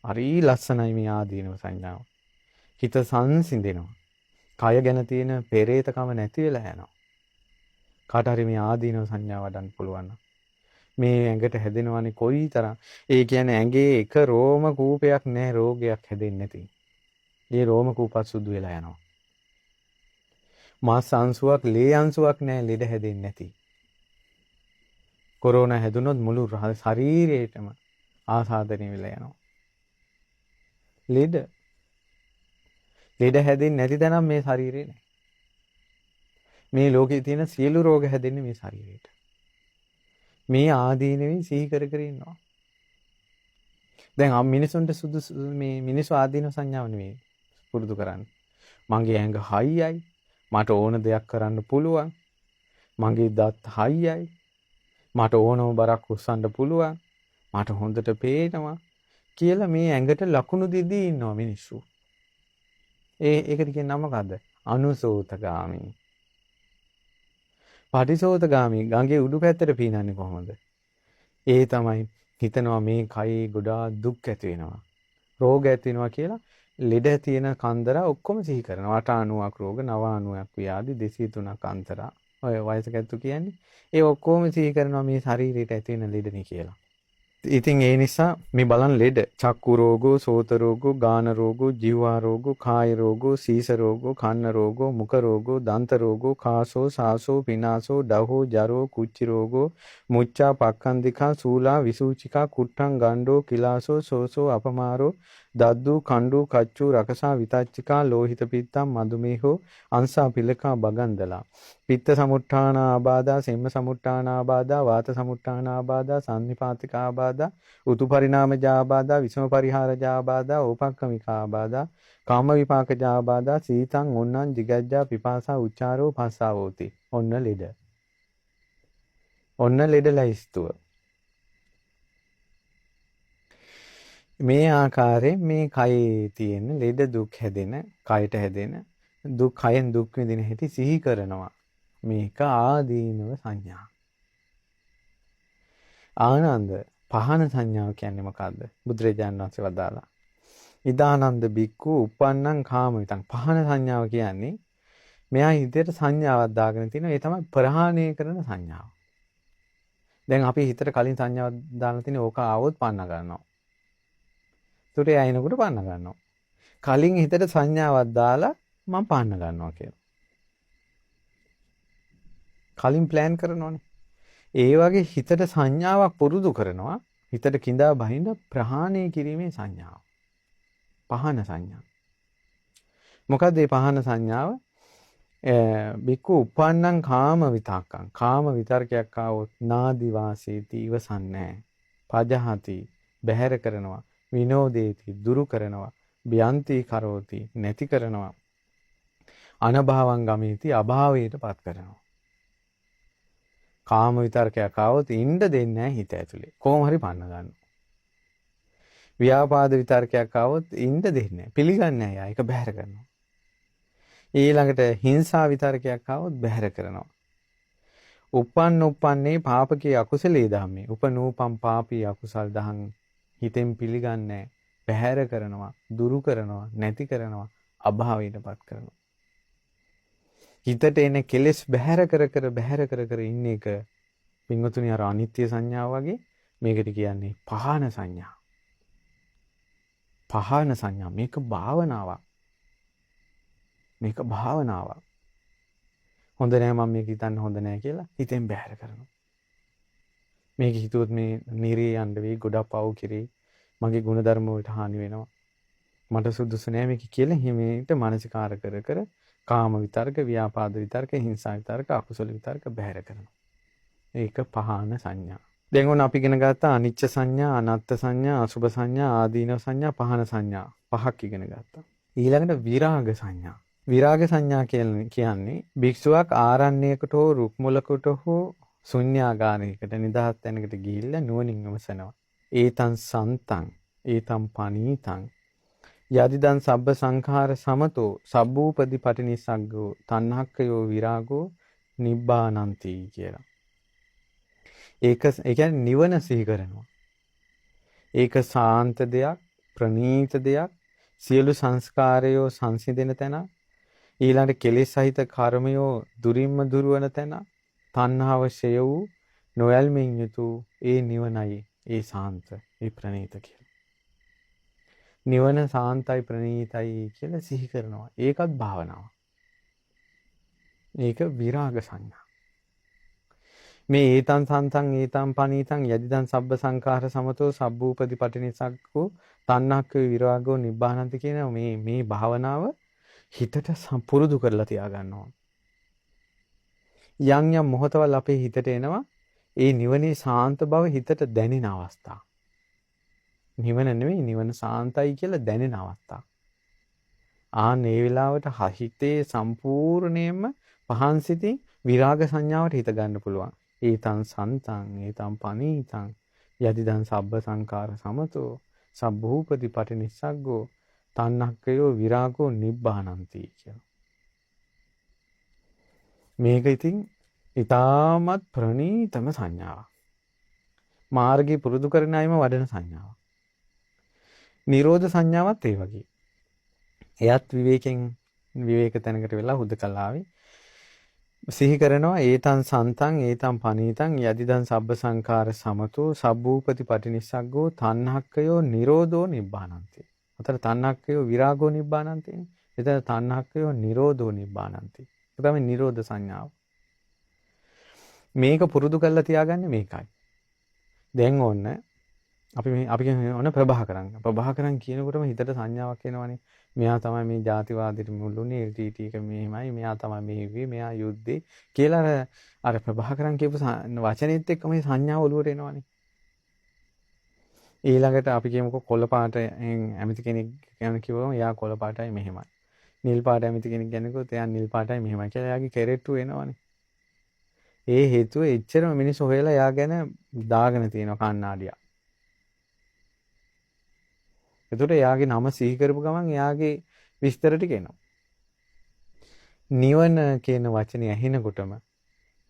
හරි ලස්සනයි මේ ආදීනව සංඥාව. හිත සංසිඳෙනවා. කය ගැන තියෙන පෙරේතකම නැති වෙලා යනවා. කාට හරි මේ ආදීනව සංඥාව වඩන්න පුළුවන්. මේ ඇඟට හැදෙනවනේ කොයිතරම්. ඒ කියන්නේ ඇඟේ එක රෝම කූපයක් නැහැ රෝගයක් හැදෙන්නේ නැති. මේ රෝම කූපත් සුදු වෙලා යනවා. මාස් අංශුවක්, ලේ අංශුවක් නැහැ ලෙඩ හැදෙන්නේ නැති. කොරෝනා හැදුනොත් මුළු ශරීරයටම ආසාදනය වෙලා යනවා. ලෙඩ හැදෙන්නේ නැති තැනම මේ ශරීරේ නැහැ. මේ ලෝකේ තියෙන සියලු රෝග හැදෙන්නේ මේ ශරීරයට. මේ ආදීනෙවින් සිහි කර ඉන්නවා. දැන් මිනිසුන්ට සුදුසු මේ මිනිස්සු ආදීන සංඥාව නෙවෙයි පුරුදු කරන්නේ. මගේ ඇඟ හයියයි, මට ඕන දෙයක් කරන්න පුළුවන්. මගේ දත් හයියයි, මට ඕනම බරක් උස්සන්න පුළුවන්. මට හොඳට පේනවා කියලා මේ ඇඟට ලකුණු දෙදී ඉන්නවා මිනිස්සු. ඒකට කියන නම මොකද්ද? අනුසෝතගාමී. පටිසෝතගාමී ගඟේ උඩු පැත්තට පීනන්නේ කොහොමද? ඒ තමයි හිතනවා මේ කයේ ගොඩාක් දුක් ඇති වෙනවා. රෝග ඇති වෙනවා කියලා ලෙඩ තියෙන කන්දරා ඔක්කොම සිහි කරනවා. 89ක් රෝග, 90ක් ව්‍යාධි, 203ක් අන්තරා. ඔය වයසක ඇත්තු කියන්නේ ඒ ඔක්කොම සිහි කරනවා මේ ශරීරයට ඇති වෙන ලෙඩනේ කියලා. ඉතින් ඒ නිසා මේ බලන් ලෙඩ චක්කු රෝගෝ, සෝත රෝගෝ, ගාන රෝගෝ, ජීවා රෝගෝ, කාය රෝගෝ, සීස රෝගෝ, කන්න රෝගෝ, මුඛ රෝගෝ, දන්ත රෝගෝ, කාසෝ, සාසෝ, පිනාසෝ, ඩහෝ, ජරෝ, කුච්චි රෝගෝ, මුච්චා, පක්ඛන්දිකා, සූලා, විසූචිකා, කුට්ටං, ගණ්ඩෝ, කිලාසෝ, සෝසෝ, අපමාරෝ, දද්දු, කණ්ඩු, කච්චු, රකසා, විතච්චිකා, ලෝහිත පිත්තම්, මදුමේහෝ, අංසා, පිලකා, බගන්දලා. පිත්ත සමුට්ඨාන ආබාධා, සෙම්ම සමුට්ඨාන ආබාධා, වාත සමුට්ඨාන ආබාධා, සන්නිපාතික ආබාධා, උතු පරිණාමජ ආබාධා, විසම පරිහාරජ ආබාධා, ඕපක්කමික ආබාධා, කාම විපාකජ ආබාධා, සීතං උන්නං jigajja පිපාසා උච්චාරෝ පස්සාවෝති. ඔන්න ලෙඩ ලයිස්තුව. මේ ආකාරයෙන් මේ කයේ තියෙන ලෙඩ දුක් හැදෙන, කයට හැදෙන දුක්, කයෙන් දුක් විඳින හැටි සිහි කරනවා. මේක ආදීනව සංඥා. ආනන්ද පහන සංඥාව කියන්නේ මොකද්ද? බුදුරජාණන් වහන්සේ වදාලා. ඉදානන්ද බික්කු උප්පන්නං කාමවිතං. පහන සංඥාව කියන්නේ මෙයා හිතේට සංඥාවක් දාගෙන තිනවා. ඒ තමයි ප්‍රහාණය කරන සංඥාව. දැන් අපි හිතට කලින් සංඥාවක් දාලා තිනේ ඕක ආවොත් පන්න ගන්නවා. ඒකට ඇයිනකොට පන්න ගන්නවා. කලින් හිතට සංඥාවක් දාලා මම පන්න ගන්නවා කියලා. කලින් ප්ලෑන් කරනවානේ. ඒ වගේ හිතට සංඥාවක් පුරුදු කරනවා. හිතට කිඳා බහිඳ ප්‍රහාණය කිරීමේ සංඥාව. පහන සංඥා. මොකක්ද මේ පහන සංඥාව? බිකු උපන්නං කාම විතක්කං කාම විතර්කයක් ආවොත් නාදි වාසීති ඉවසන්නේ පජහති බැහැර කරනවා විනෝදේති දුරු කරනවා බ්‍යන්ති කරෝති නැති කරනවා අනභවං ගමේති අභාවයටපත් කරනවා කාම විතර්කයක් ආවොත් ඉන්න දෙන්නේ නැහැ හිත ඇතුලේ කොහොම හරි පන්න ගන්නවා ව්‍යාපාද විතර්කයක් ආවොත් ඉන්න දෙන්නේ නැහැ පිළිගන්නේ නැහැ ඒක බැහැර කරනවා ඊළඟට හිංසා විතර්කයක් ආවොත් බැහැර කරනවා. උපන්නේ පාපකේ අකුසලයේ ධම්මේ. උපනූපම් පාපී අකුසල් දහම් හිතෙන් පිළිගන්නේ බැහැර කරනවා, දුරු කරනවා, නැති කරනවා, අභාවයටපත් කරනවා. හිතට එන කෙලෙස් බැහැර කර ඉන්න එක පින්වතුනි අර අනිත්‍ය සංඥාව වගේ මේකට කියන්නේ පහන සංඥා. පහන සංඥා මේක භාවනාවක්. මේක භාවනාවක්. හොඳ නෑ මම මේක හිතන්න හොඳ නෑ කියලා හිතෙන් බැහැර කරනවා. මේක හිතුවොත් මේ නිරේ යන්න වෙයි ගොඩක් පව් කිරේ. මගේ ගුණධර්ම වලට හානි වෙනවා. මට සුදුසු නෑ මේක කියලා හිමේට මානසිකාර කර කාම විතර්ක, ව්‍යාපාද විතර්ක, හිංසා විතර්ක, අකුසල විතර්ක බැහැර කරනවා. ඒක පහාන සංඥා. දැන් ඔන්න අපි ඉගෙන ගත්තා අනිච්ච සංඥා, අනත්ත් සංඥා, අසුභ සංඥා, ආදීනව සංඥා, පහන සංඥා. පහක් ඉගෙන ගත්තා. ඊළඟට විරාග සංඥා. විරාග සංඥා කියන්නේ භික්ෂුවක් ආරණ්‍යයකට හෝ රුක් මුලකට හෝ ශුන්‍යාගාරයකට නිදහස් තැනකට ගිහිල්ලා නුවණින් විමසනවා. ඒතං සන්තං ඒතං පනීතං යදිදං සබ්බ සංඛාර සමතෝ සබ්බූපදි පටිනිස්සග්ගෝ තණ්හක්කයෝ විරාගෝ නිබ්බානන්ති කියලා. ඒක ඒ කියන්නේ නිවන සිහි කරනවා. ඒක සාන්ත දෙයක්, ප්‍රණීත දෙයක්, සියලු සංස්කාරයෝ සංසිඳෙන තැන, ඊළඟට කෙලෙස් සහිත කර්මයෝ දුරින්ම දුරවන තැන, තණ්හාව ෂය වූ නොයල්මින් යුතු ඒ නිවනයි ඒ සාන්ත, ඒ ප්‍රණීත කියලා. නිවන සාන්තයි ප්‍රණීතයි කියලා සිහි කරනවා. ඒකත් භාවනාව. ඒක විරාග සංඥා. මේ ඒතං සන්තං ඒතං පනීතං යදිදං සබ්බ සංඛාර සමතෝ සබ්බූපදි පටිනිසග්ගෝ තණ්හක්ඛ විරාගෝ නිබ්බානන්ති කියන මේ භාවනාව හිතට පුරුදු කරලා තියාගන්න ඕන. යම් යම් මොහොතවල අපේ හිතට එනවා ඒ නිවනේ සාන්ත බව හිතට දැනෙන අවස්ථා. නිවන නෙවෙයි නිවන සාන්තයි කියලා දැනෙන අවස්ථා. මේ වෙලාවට හිතේ සම්පූර්ණයෙන්ම පහන් සිතින් විරාග සංඥාවට හිත ගන්න පුළුවන්. ඒතං සන්තං ඒතං පනීතං යදිදං සබ්බ සංඛාර සමතෝ සබ්බූපදි පටිනිස්සග්ගෝ තණ්හක්කයෝ විරාගෝ නිබ්බානන්ති කියලා. මේක ඉතින් ඊටමත් ප්‍රණීතම සංඥාවක්. මාර්ගය පුරුදු කරන අයම වඩන සංඥාවක්. නිරෝධ සංඥාවත් ඒ වගේ. එයත් විවේක තැනකට වෙලා හුදකලාවේ සිහි කරනවා ඒතං සන්තං ඒතං පනීතං යදිදං සබ්බ සංඛාර සමතෝ සබ්බූපති පටිනිස්සග්ගෝ තණ්හක්කයෝ නිරෝධෝ නිබ්බානන්ති. අතර තණ්හක්කයෝ විරාගෝ නිබ්බානන්ති. එතන තණ්හක්කයෝ නිරෝධෝ නිබ්බානන්ති. ඒක තමයි නිරෝධ සංඥාව. මේක පුරුදු කරලා තියාගන්නේ මේකයි. දැන් ඕන්න අපි ඕන ප්‍රභාකරන් කියනකොටම හිතට සංඥාවක් එනවනේ. මෙයා තමයි මේ ජාතිවාදීට මුල්ුනේ LTT එක මෙහෙමයි. මෙයා තමයි මේ හිව්වේ. මෙයා යුද්ධේ කියලා අර ප්‍රභාකරන් කියපු වචනේත් එක්ක මේ සංඥාව ඔලුවට එනවනේ. ඊළඟට අපි කියමුකෝ කොළ පාට ඇමති කෙනෙක් ගැන කිව්වම එයා කොළ පාටයි මෙහෙමයි. නිල් පාට ඇමති කෙනෙක් ගැනකොත් එයා නිල් පාටයි මෙහෙමයි කියලා එයාගේ කෙරෙට්ටු එනවනේ. ඒ හේතුව එච්චරම මිනිස්සු හොයලා එයා ගැන දාගෙන තියෙනවා කණ්ණාඩියක්. එතකොට එයාගේ නම සිහි කරපු ගමන් එයාගේ විස්තර ටික එනවා. නිවන කියන වචනේ ඇහෙනකොටම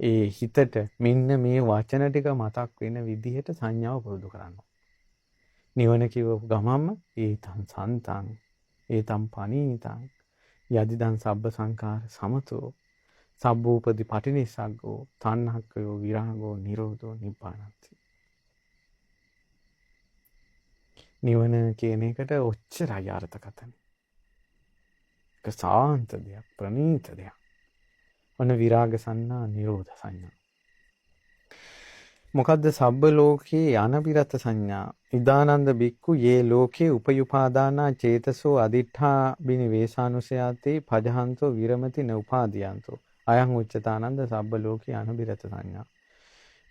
ඒ හිතට මෙන්න මේ වචන ටික මතක් වෙන විදිහට සංඥාව පුරුදු කරනවා. නිවන කියවපු ගමන්ම ඒතං සන්තං ඒතං පනීතං යදිදං සබ්බ සංඛාර සමතෝ සබ්බූපදි පටිනිස්සග්ගෝ තණ්හක්කයෝ විරාගෝ නිරෝධෝ නිබ්බානන්ති. නිවන කියන එකට ඔච්චරයි අර්ථකථන. ඒක සාන්ත දෙයක්, ප්‍රණීත දෙයක්. ඔන්න විරාග සංඥා, නිරෝධ සංඥා. මොකද්ද සබ්බ ලෝකේ අනබිරත සංඥා ඉදානන්ද බික්කු යේ ලෝකේ උපයුපාදානා චේතසෝ අදිඨා බිනි වේසානුසයාතේ පජහන්තෝ විරමති න උපාදීයන්තෝ අයං උච්චතානන්ද සබ්බ ලෝකේ අනබිරත සංඥා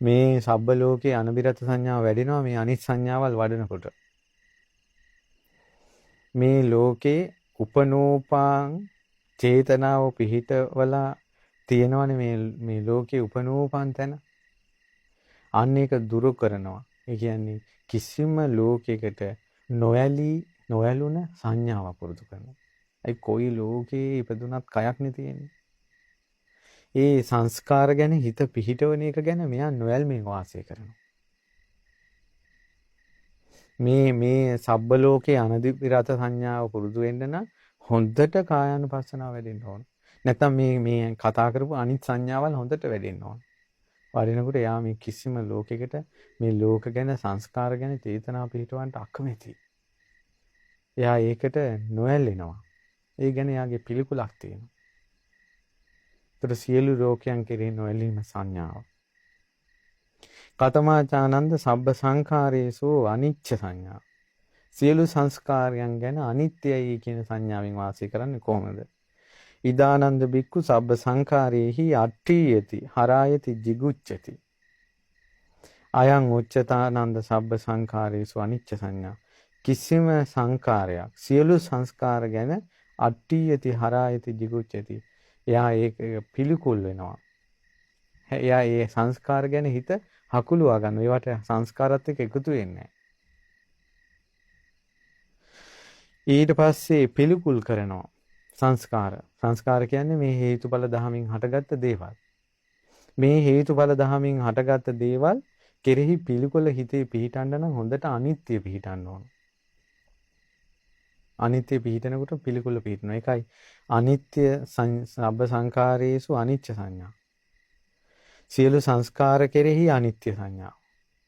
මේ සබ්බ ලෝකේ අනබිරත සංඥාව වැඩෙනවා මේ අනිත් සංඥාවල් වඩනකොට මේ ලෝකේ උපනෝපාං චේතනාව පිහිටවලා තියෙනවනේ මේ ලෝකේ උපනෝපන් තැන අන්න ඒක දුරු කරනවා. ඒ කියන්නේ කිසිම ලෝකයකට නොඇලුන සංඥාව පුරුදු කරනවා. ඒ කොයි ලෝකේ ඉපදුනත් කයක් නේ තියෙන්නේ. ඒ සංස්කාර ගැන හිත පිහිටවන එක ගැන මෙයා නොඇල්මෙන් වාසය කරනවා. මේ සබ්බ ලෝකේ අනදිපිරත සංඥාව පුරුදු වෙන්න නම් හොඳට කායානුපස්සනාව වැඩෙන්න ඕන. නැත්නම් මේ කතා කරපු අනිත් සංඥාවල් හොඳට වැඩෙන්න ඕන. වඩිනකොට එයා මේ කිසිම ලෝකයකට මේ ලෝක ගැන සංස්කාර ගැන චේතනා පිහිටවන්න අකමැති. එයා ඒකට නොඇලෙනවා. ඒ ගැන එයාගේ පිළිකුලක් තියෙනවා. ඒතර සියලු ලෝකයන් කෙරෙහි නොඇලීම සංඥාව. කතමාචානන්ද සබ්බ සංඛාරේසු අනිච්ච සංඥා. සියලු සංස්කාරයන් ගැන අනිත්‍යයි කියන සංඥාවෙන් වාසය කරන්නේ කොහොමද? ඉදානන්ද බික්කු සබ්බ සංඛාරේහි අට්ඨියති හරායති jigucchati අයං උච්චතානන්ද සබ්බ සංඛාරේසු අනිච්ච සංඥා කිසිම සංකාරයක් සියලු සංස්කාර ගැන අට්ඨියති හරායති jigucchati එයා ඒක පිළිකුල් වෙනවා එයා ඒ සංස්කාර ගැන හිත හකුලුවා ගන්න ඒවට සංස්කාරات එක්ක එකතු වෙන්නේ ඊට පස්සේ පිළිකුල් කරනවා සංස්කාර කියන්නේ මේ හේතුඵල ධහමින් හටගත්ත දේවල්. මේ හේතුඵල ධහමින් හටගත්ත දේවල් කෙරෙහි පිළිකුල හිතේ පිහිටන්න නම් හොඳට අනිත්‍ය පිහිටන්න ඕන. අනිත්‍ය පිහිටනකොට පිළිකුල පිහිටනවා. ඒකයි අනිත්‍ය සබ්බ සංඛාරේසු අනිච්ච සංඥා. සියලු සංස්කාර කෙරෙහි අනිත්‍ය සංඥා.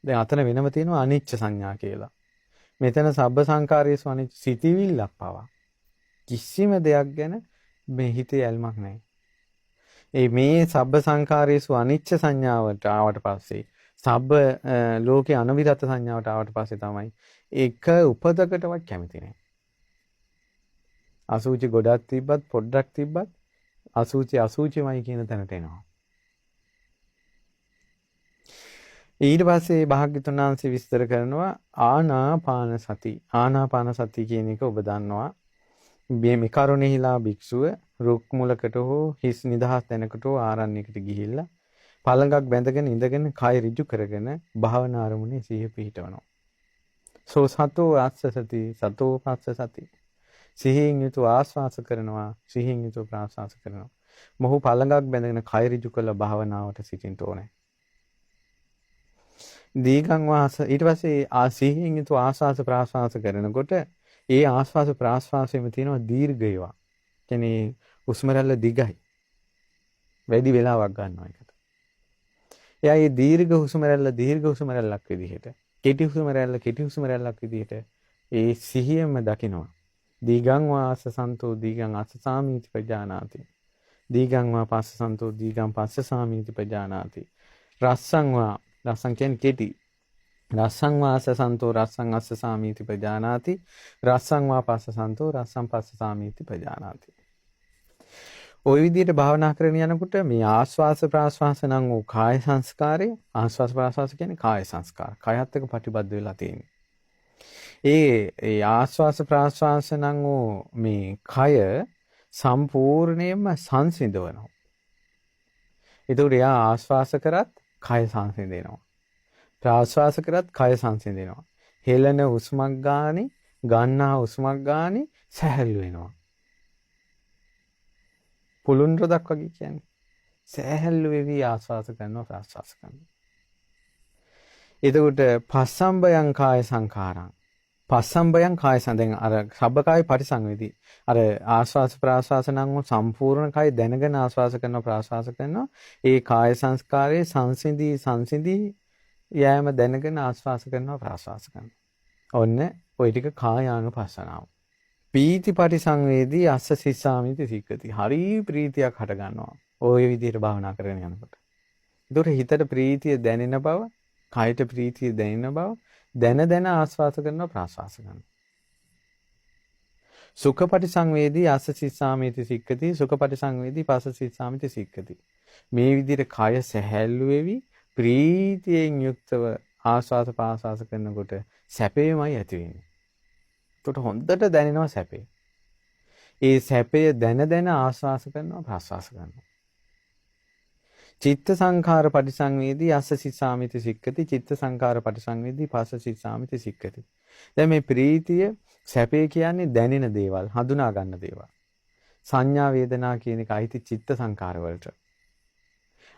දැන් අතන වෙනම තියෙනවා අනිච්ච සංඥා කියලා. මෙතන සබ්බ සංඛාරේසු අනිච්ච සිතිවිල්ලක් පවා. කිසිම දෙයක් ගැන මේ හිතේ ඇල්මක් නැහැ. මේ සබ්බ සංඛාරේසු අනිච්ච සංඥාවට ආවට පස්සේ සබ්බ ලෝකේ අනවිරත සංඥාවට ආවට පස්සේ තමයි එක උපදකටවත් කැමති නැහැ. අසුචි ගොඩක් තිබ්බත් පොඩ්ඩක් තිබ්බත් අසුචිමයි කියන තැනට එනවා. ඊට පස්සේ භාග්‍යතුන් වහන්සේ විස්තර කරනවා ආනාපාන සති. ආනාපාන සති කියන එක ඔබ දන්නවා. මේ කරුණෙහිලා භික්ෂුව රුක් මුලකට හෝ හිස් නිදහස් තැනකට හෝ ආරණ්‍යයකට ගිහිල්ලා පළඟක් බැඳගෙන ඉඳගෙන කය ඍජු කරගෙන භාවනා අරමුණේ සිහිය පිහිටවනවා. සෝ සතෝ ආස්සසති සතෝ පස්සසති. සිහියෙන් යුතුව ආස්වාස කරනවා සිහියෙන් යුතුව ප්‍රාස්වාස කරනවා. මොහු පළඟක් බැඳගෙන කය ඍජු කළ භාවනාවට සිටින්න ඕනේ. දීගං වාස ඊට පස්සේ සිහියෙන් යුතුව ආස්වාස ප්‍රාස්වාස කරනකොට ඒ ආස්වාස ප්‍රාස්වාසයේම තියෙනවා දීර්ඝ ඒවා. කියන්නේ හුස්ම රැල්ල දිගයි. වැඩි වෙලාවක් ගන්නවා ඒකට. එයා මේ දීර්ඝ හුස්ම රැල්ලක් විදිහට, කෙටි හුස්ම රැල්ලක් විදිහට ඒ සිහියෙන්ම දකිනවා. දීගං වාස සන්තෝ දීගං අස්සසාමීති පජානාති. දීගං වා පස්ස සන්තෝ දීගං පස්සසාමීති පජානාති. රස්සං කියන්නේ කෙටි. රස්සං වාස සන්තෝ රස්සං අස්ස සාමීති පජානාති රස්සං වා පස්ස සන්තෝ රස්සං පස්ස සාමීති පජානාති. ওই විදිහට භාවනා කරගෙන යනකොට මේ ආස්වාස ප්‍රාස්වාස නම් වූ කාය සංස්කාරය ආස්වාස ප්‍රාස්වාස කියන්නේ කාය සංස්කාර. කයත් එක්ක ප්‍රතිබද්ධ වෙලා තියෙන්නේ. ඒ ආස්වාස ප්‍රාස්වාස නම් වූ මේ කය සම්පූර්ණයෙන්ම සංසිඳවනවා. ඒතකොට එයා ආස්වාස කරත් කය සංසිඳෙනවා. ප්‍රාශ්වාස කරත් කය සංසිඳෙනවා. හෙළන හුස්මක් ගානේ, ගන්නා හුස්මක් ගානේ සැහැල්ලු වෙනවා. පුළුන් රොදක් වගේ කියන්නේ. සැහැල්ලු වෙවි ආශ්වාස කරනවා ප්‍රාශ්වාස කරනවා. එතකොට පස්සම්බයං කාය සංඛාරං. පස්සම්බයං කාය සංදෙන් අර සබ්බකාය පරිසංවේදී. අර ආශ්වාස ප්‍රාශ්වාස නම් සම්පූර්ණ කය දැනගෙන ආශ්වාස කරනවා ප්‍රාශ්වාස කරනවා. ඒ කාය සංස්කාරයේ සංසිඳී යෑම දැනගෙන ආස්වාස කරනවා ප්‍රාස්වාස කරනවා. ඔන්න ওই ටික කායානුපස්සනාව. පීති පරිසංවේදී අස්ස සිස්සාමිති සික්කති. හරි ප්‍රීතියක් හට ගන්නවා. ওই විදිහට භාවනා කරගෙන යනකොට. ඒතකොට හිතට ප්‍රීතිය දැනෙන බව කායට ප්‍රීතිය දැනෙන බව දැන ආස්වාස කරනවා ප්‍රාස්වාස කරනවා. සුඛ පටිසංවේදී අස්ස සිස්සාමිති සික්කති සුඛ පටිසංවේදී පස්ස සිස්සාමිති සික්කති. මේ විදිහට කය සැහැල්ලු වෙවි ප්‍රීතියෙන් යුක්තව ආස්වාස ප්‍රාස්වාස කරනකොට සැපේමයි ඇති වෙන්නේ. ඒකට හොඳට දැනෙනවා සැපේ. ඒ සැපය දැන ආස්වාස කරනවා ප්‍රාස්වාස කරනවා. චිත්ත සංඛාර පටිසංවේදී අස්ස සිස්සාමිති සික්කති චිත්ත සංඛාර පටිසංවේදී පස්ස සිස්සාමිති සික්කති. දැන් මේ ප්‍රීතිය සැපේ කියන්නේ දැනෙන දේවල්, හඳුනා ගන්න දේවල්. සංඥා වේදනා කියන එක අයිති චිත්ත සංඛාර වලට.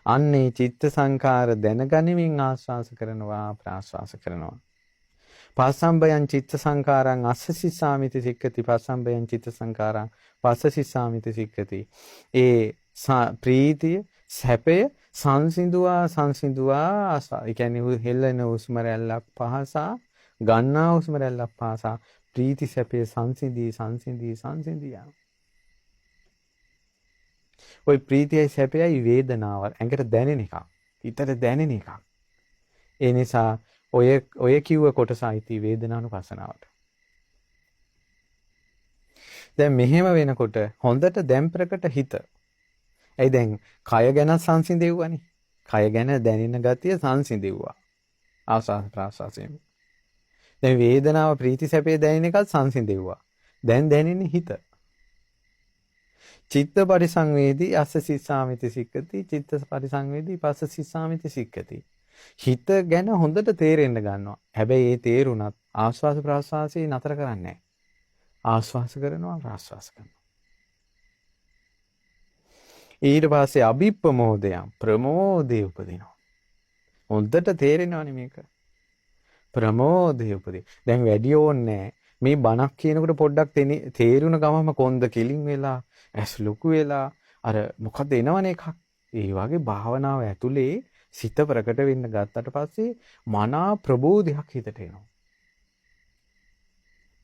අන්නේ චිත්ත සංඛාර දැනගනිමින් ආස්වාස කරනවා ප්‍රාස්වාස කරනවා. පස්සම්බයං චිත්ත සංඛාරං අස්ස සිස්සාමිති සික්කති පස්සම්බයං චිත්ත සංඛාරං පස්ස සිස්සාමිති සික්කති. ඒ ප්‍රීතිය සැපය සංසිඳුවා ඒ කියන්නේ හෙල්ලෙන හුස්ම රැල්ලක් පහසා ගන්නා හුස්ම රැල්ලක් පහසා ප්‍රීති සැපේ සංසිඳී යනවා. ওই ප්‍රීතියයි සැපයයි වේදනාව ඇඟට දැනෙන එකක්. හිතට දැනෙන එකක්. ඒ නිසා ඔය කිව්ව කොටස අයිති වේදනානුපස්සනාවට. දැන් මෙහෙම වෙනකොට හොඳට දැන් ප්‍රකට හිත. ඇයි දැන් කය ගැන සංසිඳෙව්වනේ. කය ගැන දැනෙන ගතිය සංසිඳෙව්වා. ආස්වාද ප්‍රාස්වාසයෙන්. දැන් වේදනාව ප්‍රීති සැපේ දැනෙන එකත් සංසිඳෙව්වා. දැන් දැනෙන්නේ හිත. චිත්ත පරිසංවේදී අස්ස සිස්සාමිති සික්කති චිත්ත පරිසංවේදී පස්ස සිස්සාමිති සික්කති. හිත ගැන හොඳට තේරෙන්න ගන්නවා. හැබැයි ඒ තේරුණත් ආස්වාස ප්‍රාස්වාසයේ නතර කරන්නේ නැහැ. ආස්වාස කරනවා ප්‍රාස්වාස කරනවා. ඊට පස්සේ අභිප්පමෝදයන් ප්‍රමෝදේ උපදිනවා. හොඳට තේරෙනවනේ මේක. ප්‍රමෝදේ උපදී. දැන් වැඩි ඕනේ මේ බණක් කියනකොට පොඩ්ඩක් තේරුණ ගමම කොන්ද කෙලින් වෙලා ඇස් ලොකු වෙලා අර මොකද එනවනේ එකක්. ඒ වගේ භාවනාව ඇතුලේ සිත ප්‍රකට වෙන්න ගත්තට පස්සේ මනා ප්‍රබෝධයක් හිතට එනවා.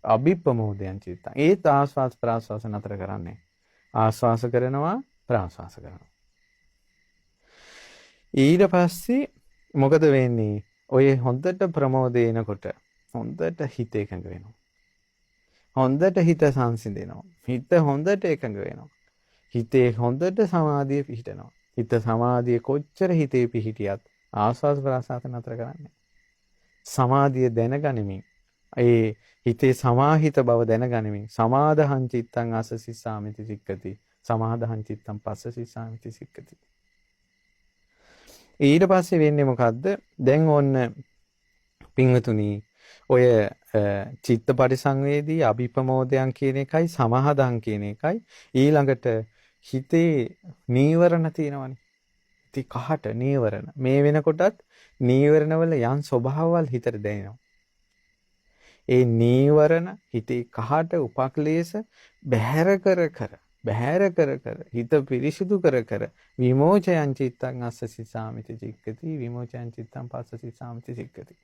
අභිප්පමෝදයන් චිත්තං. ඒත් ආස්වාස් ප්‍රාස්වාස නතර කරන්නේ. ආස්වාස කරනවා ප්‍රාස්වාස කරනවා. ඊට පස්සේ මොකද වෙන්නේ? ඔය හොඳට ප්‍රමෝදේ එනකොට හොඳට හිත එකඟ වෙනවා. හොඳට හිත සංසිඳෙනවා. හිත හොඳට එකඟ වෙනවා. හිතේ හොඳට සමාධිය පිහිටනවා. හිත සමාධිය කොච්චර හිතේ පිහිටියත් ආස්වාද ප්‍රාසාත නතර කරන්නේ. සමාධිය දැනගනිමින් ඒ හිතේ සමාහිත බව දැනගනිමින් සමාදහං චිත්තං අස්ස සිස්සාමිති සික්කති සමාදහං චිත්තං පස්ස සිස්සාමිති සික්කති. ඊට පස්සේ වෙන්නේ මොකද්ද? දැන් ඔන්න පින්වතුනි ඔය චිත්ත පරිසංවේදී අභිප්‍රමෝදයන් කියන එකයි සමාහදං කියන එකයි ඊළඟට හිතේ නීවරණ තියෙනවනේ. ඉතින් කහට නීවරණ. මේ වෙනකොටත් නීවරණ වල යම් ස්වභාවවල් හිතට දැනෙනවා. ඒ නීවරණ හිතේ කහට උපක්ලේශ බැහැර කර හිත පිරිසිදු කර විමෝචයන් චිත්තං අස්ස සිස්සාමිති සික්කති විමෝචයන් චිත්තං පස්ස සිස්සාමිති සික්කති.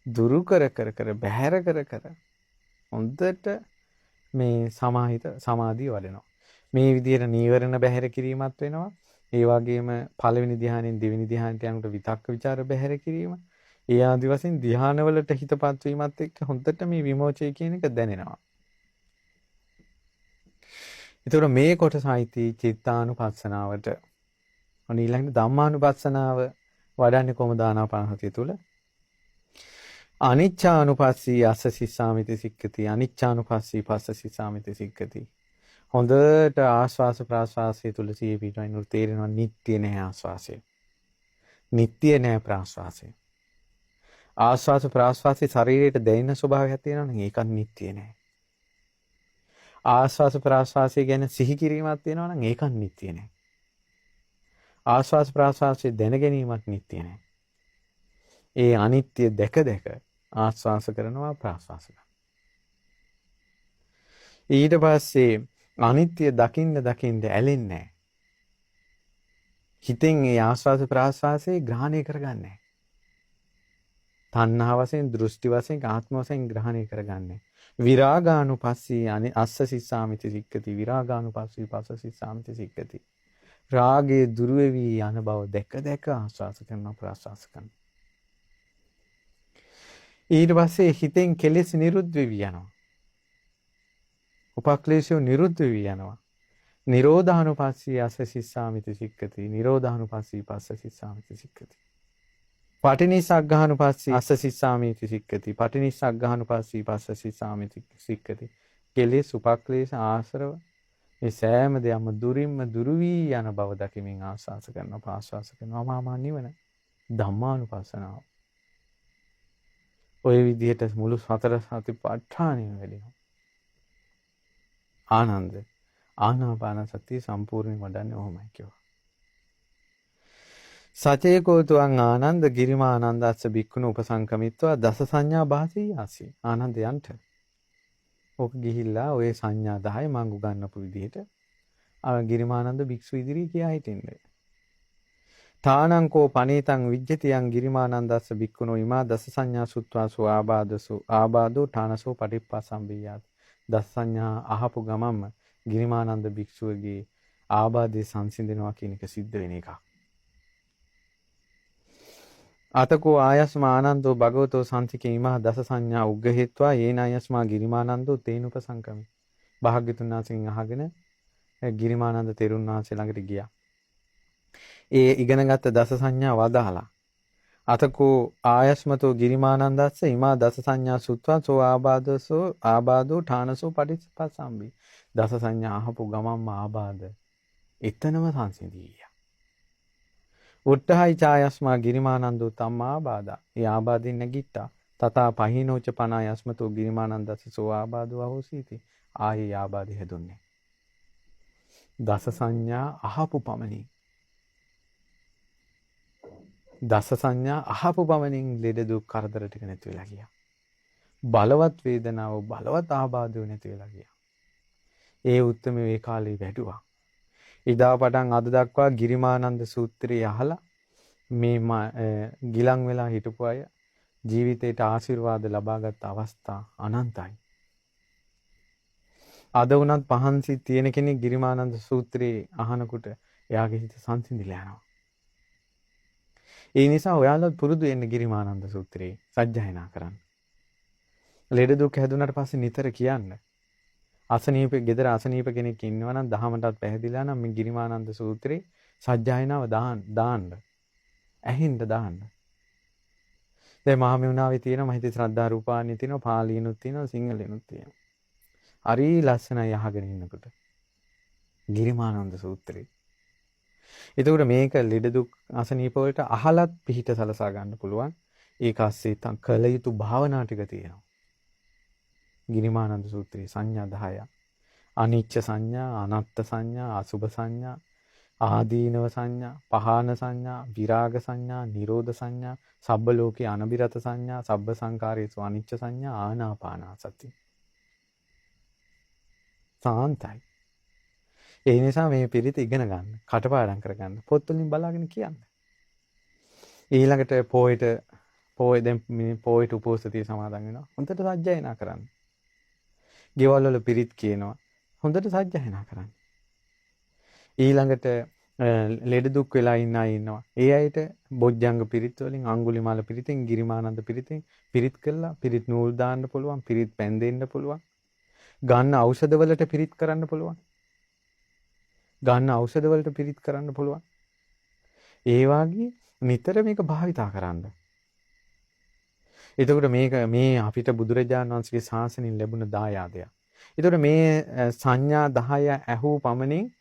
දුරු කර බැහැර කර හොඳට මේ සමාධිය වඩනවා. මේ විදිහට නීවරණ බැහැර කිරීමත් වෙනවා. ඒ වගේම පළවෙනි ධ්‍යානෙන් දෙවෙනි ධ්‍යානට යනකොට විතක්ක ਵਿਚාර බැහැර කිරීම. ඒ ආදි වශයෙන් ධ්‍යානවලට හිතපත් වීමත් එක්ක හොඳට මේ විමෝචය කියන එක දැනෙනවා. ඒතකොට මේ කොටස අයිති චිත්තානුපස්සනාවට. ඔන්න ඊළඟට ධම්මානුපස්සනාව වඩන්නේ කොහොමද ආනාපානසතිය තුළ? අනිච්චානුපස්සී අස්ස සිස්සාමිති සික්කති අනිච්චානුපස්සී පස්ස සිස්සාමිති සික්කති. හොඳට ආස්වාස ප්‍රාස්වාසය තුල සිහිය පිටවන්න තේරෙනවා නිට්ටිය නැහැ ආස්වාසය. නිට්ටිය නැහැ ප්‍රාස්වාසය. ආස්වාස ප්‍රාස්වාසයේ ශරීරයට දැනෙන ස්වභාවයක් තියෙනවා නම් ඒකත් නිට්ටිය නැහැ. ආස්වාස ප්‍රාස්වාසය ගැන සිහි කිරීමක් තියෙනවා නම් ඒකත් නිට්ටිය නැහැ. ආස්වාස ප්‍රාස්වාසයේ දැන ගැනීමක් නිට්ටිය නැහැ. ඒ අනිත්‍ය දැක ආස්වාස කරනවා ප්‍රාස්වාස කරනවා. ඊට පස්සේ අනිත්‍ය දකින්න ඇලෙන්නේ නැහැ. හිතෙන් ඒ ආස්වාස ප්‍රාස්වාසයේ ග්‍රහණය කරගන්නේ. තණ්හා වශයෙන්, දෘෂ්ටි වශයෙන්, ආත්ම වශයෙන් ග්‍රහණය කරගන්නේ. විරාගානුපස්සී අස්ස සිස්සාමිති සික්කති විරාගානුපස්සී පස්ස සිස්සාමිති සික්කති. රාගයේ දුර වෙවි යන බව දැක ආස්වාස කරනවා ප්‍රාස්වාස කරනවා. ඊට පස්සේ හිතෙන් කෙලෙස් නිරුද්ධ වෙවි යනවා. උපක්ලේශය නිරුද්ධ වෙවි යනවා. නිරෝධානුපස්සී අස්ස සිස්සාමිති සික්කති. නිරෝධානුපස්සී පස්ස සිස්සාමිති සික්කති. පටිනිස්සග්ගානුපස්සී අස්ස සිස්සාමිති සික්කති. පටිනිස්සග්ගානුපස්සී පස්ස සිස්සාමිති සික්කති. කෙලෙස් උපක්ලේශ ආශ්‍රව මේ සෑම දෙයක්ම දුරින්ම දුරු වී යන බව දකිමින් ආස්වාස කරනවා ප්‍රාස්වාස කරනවා මාමා නිවන ධම්මානුපස්සනාව. ඔය විදිහට මුළු සතර සතිපට්ඨානෙම වැඩෙනවා. ආනන්ද ආනාපාන සතිය සම්පූර්ණයෙන් වඩන්නේ ඔහොමයි කිව්වා. සචේකෝතුං ආනන්ද ගිරිමානන්දස්ස බික්කුණු උපසංකමිත්වා දස සංඥා භාසී ආසී. ආනන්ද යන්ට ඕක ගිහිල්ලා ඔය සංඥා 10 මං උගන්වපු විදිහට ගිරිමානන්ද භික්ෂු ඉදිරියේ කියා හිටින්නේ. තානංකෝ පනීතං විජ්ජතියං ගිරිමානන්දස්ස බික්කුණෝ ඉමා දස සංඥා සුත්වාසෝ ආබාදසෝ ආබාදෝ ඨානසෝ පටිප්පසම්බියාත්. දස සංඥා අහපු ගමම්ම ගිරිමානන්ද භික්ෂුවගේ ආබාධය සංසිඳනවා කියන එක සිද්ධ වෙන එකක්. අතකෝ ආයස්මා ආනන්දෝ භගවතෝ සම්තිකේ ඉමා දස සංඥා උග්ගහෙත්වා යේන ආයස්මා ගිරිමානන්දෝ තේනුපසංකමි. භාග්‍යතුන් වහන්සේගෙන් අහගෙන ගිරිමානන්ද තෙරුන් වහන්සේ ළඟට ගියා. ඒ ඉගෙනගත්ත දස සංඥා වදාලා. අතකෝ ආයස්මතෝ ගිරිමානන්දස්ස ඉමා දස සංඥා සුත්වා සෝ ආබාදසෝ ආබාදෝ ඨානසෝ පටිච්චසම්භි. දස සංඥා අහපු ගමම්ම ආබාධ එතනම සංසිඳිය. උට්ඨහයි ඡායස්මා ගිරිමානන්දෝ තම්මා ආබාධා. ඒ ආබාධින් නැගිට්ටා. තථා පහිනෝච පනායස්මතෝ ගිරිමානන්දස්ස සෝ ආබාධෝ අහෝසීති. ආයේ ආබාධය හැදුන්නේ. දස සංඥා අහපු පමණින් දස සංඥා අහපු පමණින් ලෙඩ දුක් කරදර ටික නැති වෙලා ගියා. බලවත් වේදනාව බලවත් ආබාධය නැති වෙලා ගියා. ඒ උත්තරම ඒ කාලේ වැඩුවා. ඉදා පටන් අද දක්වා ගිරිමානන්ද සූත්‍රය අහලා මේ ගිලන් වෙලා හිටපු අය ජීවිතේට ආශිර්වාද ලබාගත් අවස්ථා අනන්තයි. අද වුණත් පහන්සි තියෙන කෙනෙක් ගිරිමානන්ද සූත්‍රයේ අහනකොට එයාගේ හිත සංසිඳිලා යනවා. ඒ නිසා ඔයාලා පුරුදු වෙන්න ගිරිමානන්ද සූත්‍රයේ සජ්ජායනා කරන්න. ලෙඩ දුක් හැදුනට පස්සේ නිතර කියන්න. අසනීප ගෙදර අසනීප කෙනෙක් ඉන්නවා නම් දහමටත් පැහැදිලා නම් මේ ගිරිමානන්ද සූත්‍රයේ සජ්ජායනාව දාන්න. ඇහින්න දාන්න. දැන් මහමෙවුනාවේ තියෙනවා මම හිතේ ශ්‍රද්ධා රූපාණී තියෙනවා පාලියනුත් තියෙනවා සිංහලෙනුත් තියෙනවා. හරි ලස්සනයි අහගෙන ඉන්නකොට. ගිරිමානන්ද සූත්‍රය. එතකොට මේක ලෙඩ දුක් අසනීප වලට අහලත් පිහිට සලසා ගන්න පුළුවන්. ඒක ASCII කළ යුතු භාවනා ටික තියෙනවා. ගිරිමානන්ද සූත්‍රයේ සංඥා 10ක්. අනිච්ච සංඥා, අනත්ත් සංඥා, අසුභ සංඥා, ආදීනව සංඥා, පහාන සංඥා, විරාග සංඥා, නිරෝධ සංඥා, සබ්බ ලෝකේ අනබිරත සංඥා, සබ්බ සංකාරේසු අනිච්ච සංඥා, ආනාපානසති. සාන්තයි. ඒ නිසා මේ පිරිත ඉගෙන ගන්න, කටපාඩම් කරගන්න, පොත් වලින් බලාගෙන කියන්න. ඊළඟට පොයට උපෝසතිය සමාදන් වෙනවා. හොඳට සජ්ජායනා කරන්න. ගෙවල් වල පිරිත් කියනවා. හොඳට සජ්ජායනා කරන්න. ඊළඟට ලෙඩ දුක් වෙලා ඉන්න අය ඉන්නවා. ඒ අයට බොජ්ජංග පිරිත් වලින් අඟුලිමාල පිරිතෙන් ගිරිමානන්ද පිරිතෙන් පිරිත් කළා පිරිත් නූල් දාන්න පුළුවන්, පිරිත් පැන් දෙන්න පුළුවන්. ගන්න ඖෂධ වලට පිරිත් කරන්න පුළුවන්. ගන්න ඖෂධ වලට පිරිත් කරන්න පුළුවන්. ඒ වාගේ නිතර මේක භාවිතා කරන්න. එතකොට මේ අපිට බුදුරජාණන් වහන්සේගේ ශාසනයෙන් ලැබුණ දායාදයක්. එතකොට මේ සංඥා 10 ඇහූ පමණින්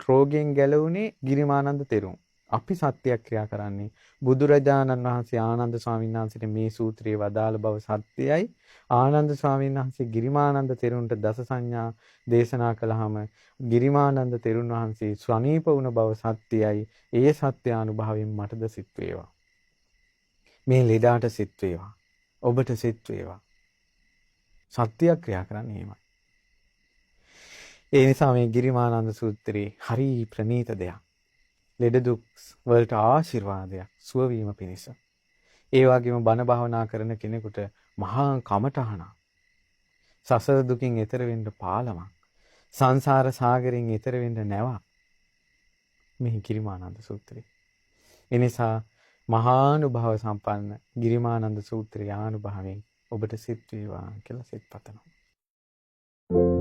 රෝගයෙන් ගැලවුණේ ගිරිමානන්ද තෙරුන්. අපි සත්‍යක්‍රියා කරන්නේ බුදුරජාණන් වහන්සේ ආනන්ද ස්වාමීන් වහන්සේට මේ සූත්‍රයේ වදාළ බව සත්‍යයයි. ආනන්ද ස්වාමීන් වහන්සේ ගිරිමානන්ද තෙරුන්ට දස සංඥා දේශනා කළාම ගිරිමානන්ද තෙරුන් වහන්සේ ස්වනීප වුණ බව සත්‍යයයි. ඒ සත්‍ය අනුභවයෙන් මටද සිත් වේවා. මේ ලෙඩාට සිත් වේවා. ඔබට සිත් වේවා. සත්‍යක්‍රියා කරන්නේ එහෙමයි. ඒ නිසා මේ ගිරිමානන්ද සූත්‍රයේ හරි ප්‍රණීත දෙයක්. ලෙඩ දුක් වලට ආශිර්වාදයක් සුව වීම පිණිස. ඒ වගේම බණ භාවනා කරන කෙනෙකුට මහා කමඨහන. සසර දුකින් එතර වෙන්න පාලමක්. සංසාර සාගරයෙන් එතර වෙන්න නැවක්. මේ ගිරිමානන්ද සූත්‍රය. ඒ නිසා මහානුභාව සම්පන්න ගිරිමානන්ද සූත්‍රය ආනුභාවයෙන් ඔබට සිත් වේවා කියලා සිත් පතනවා.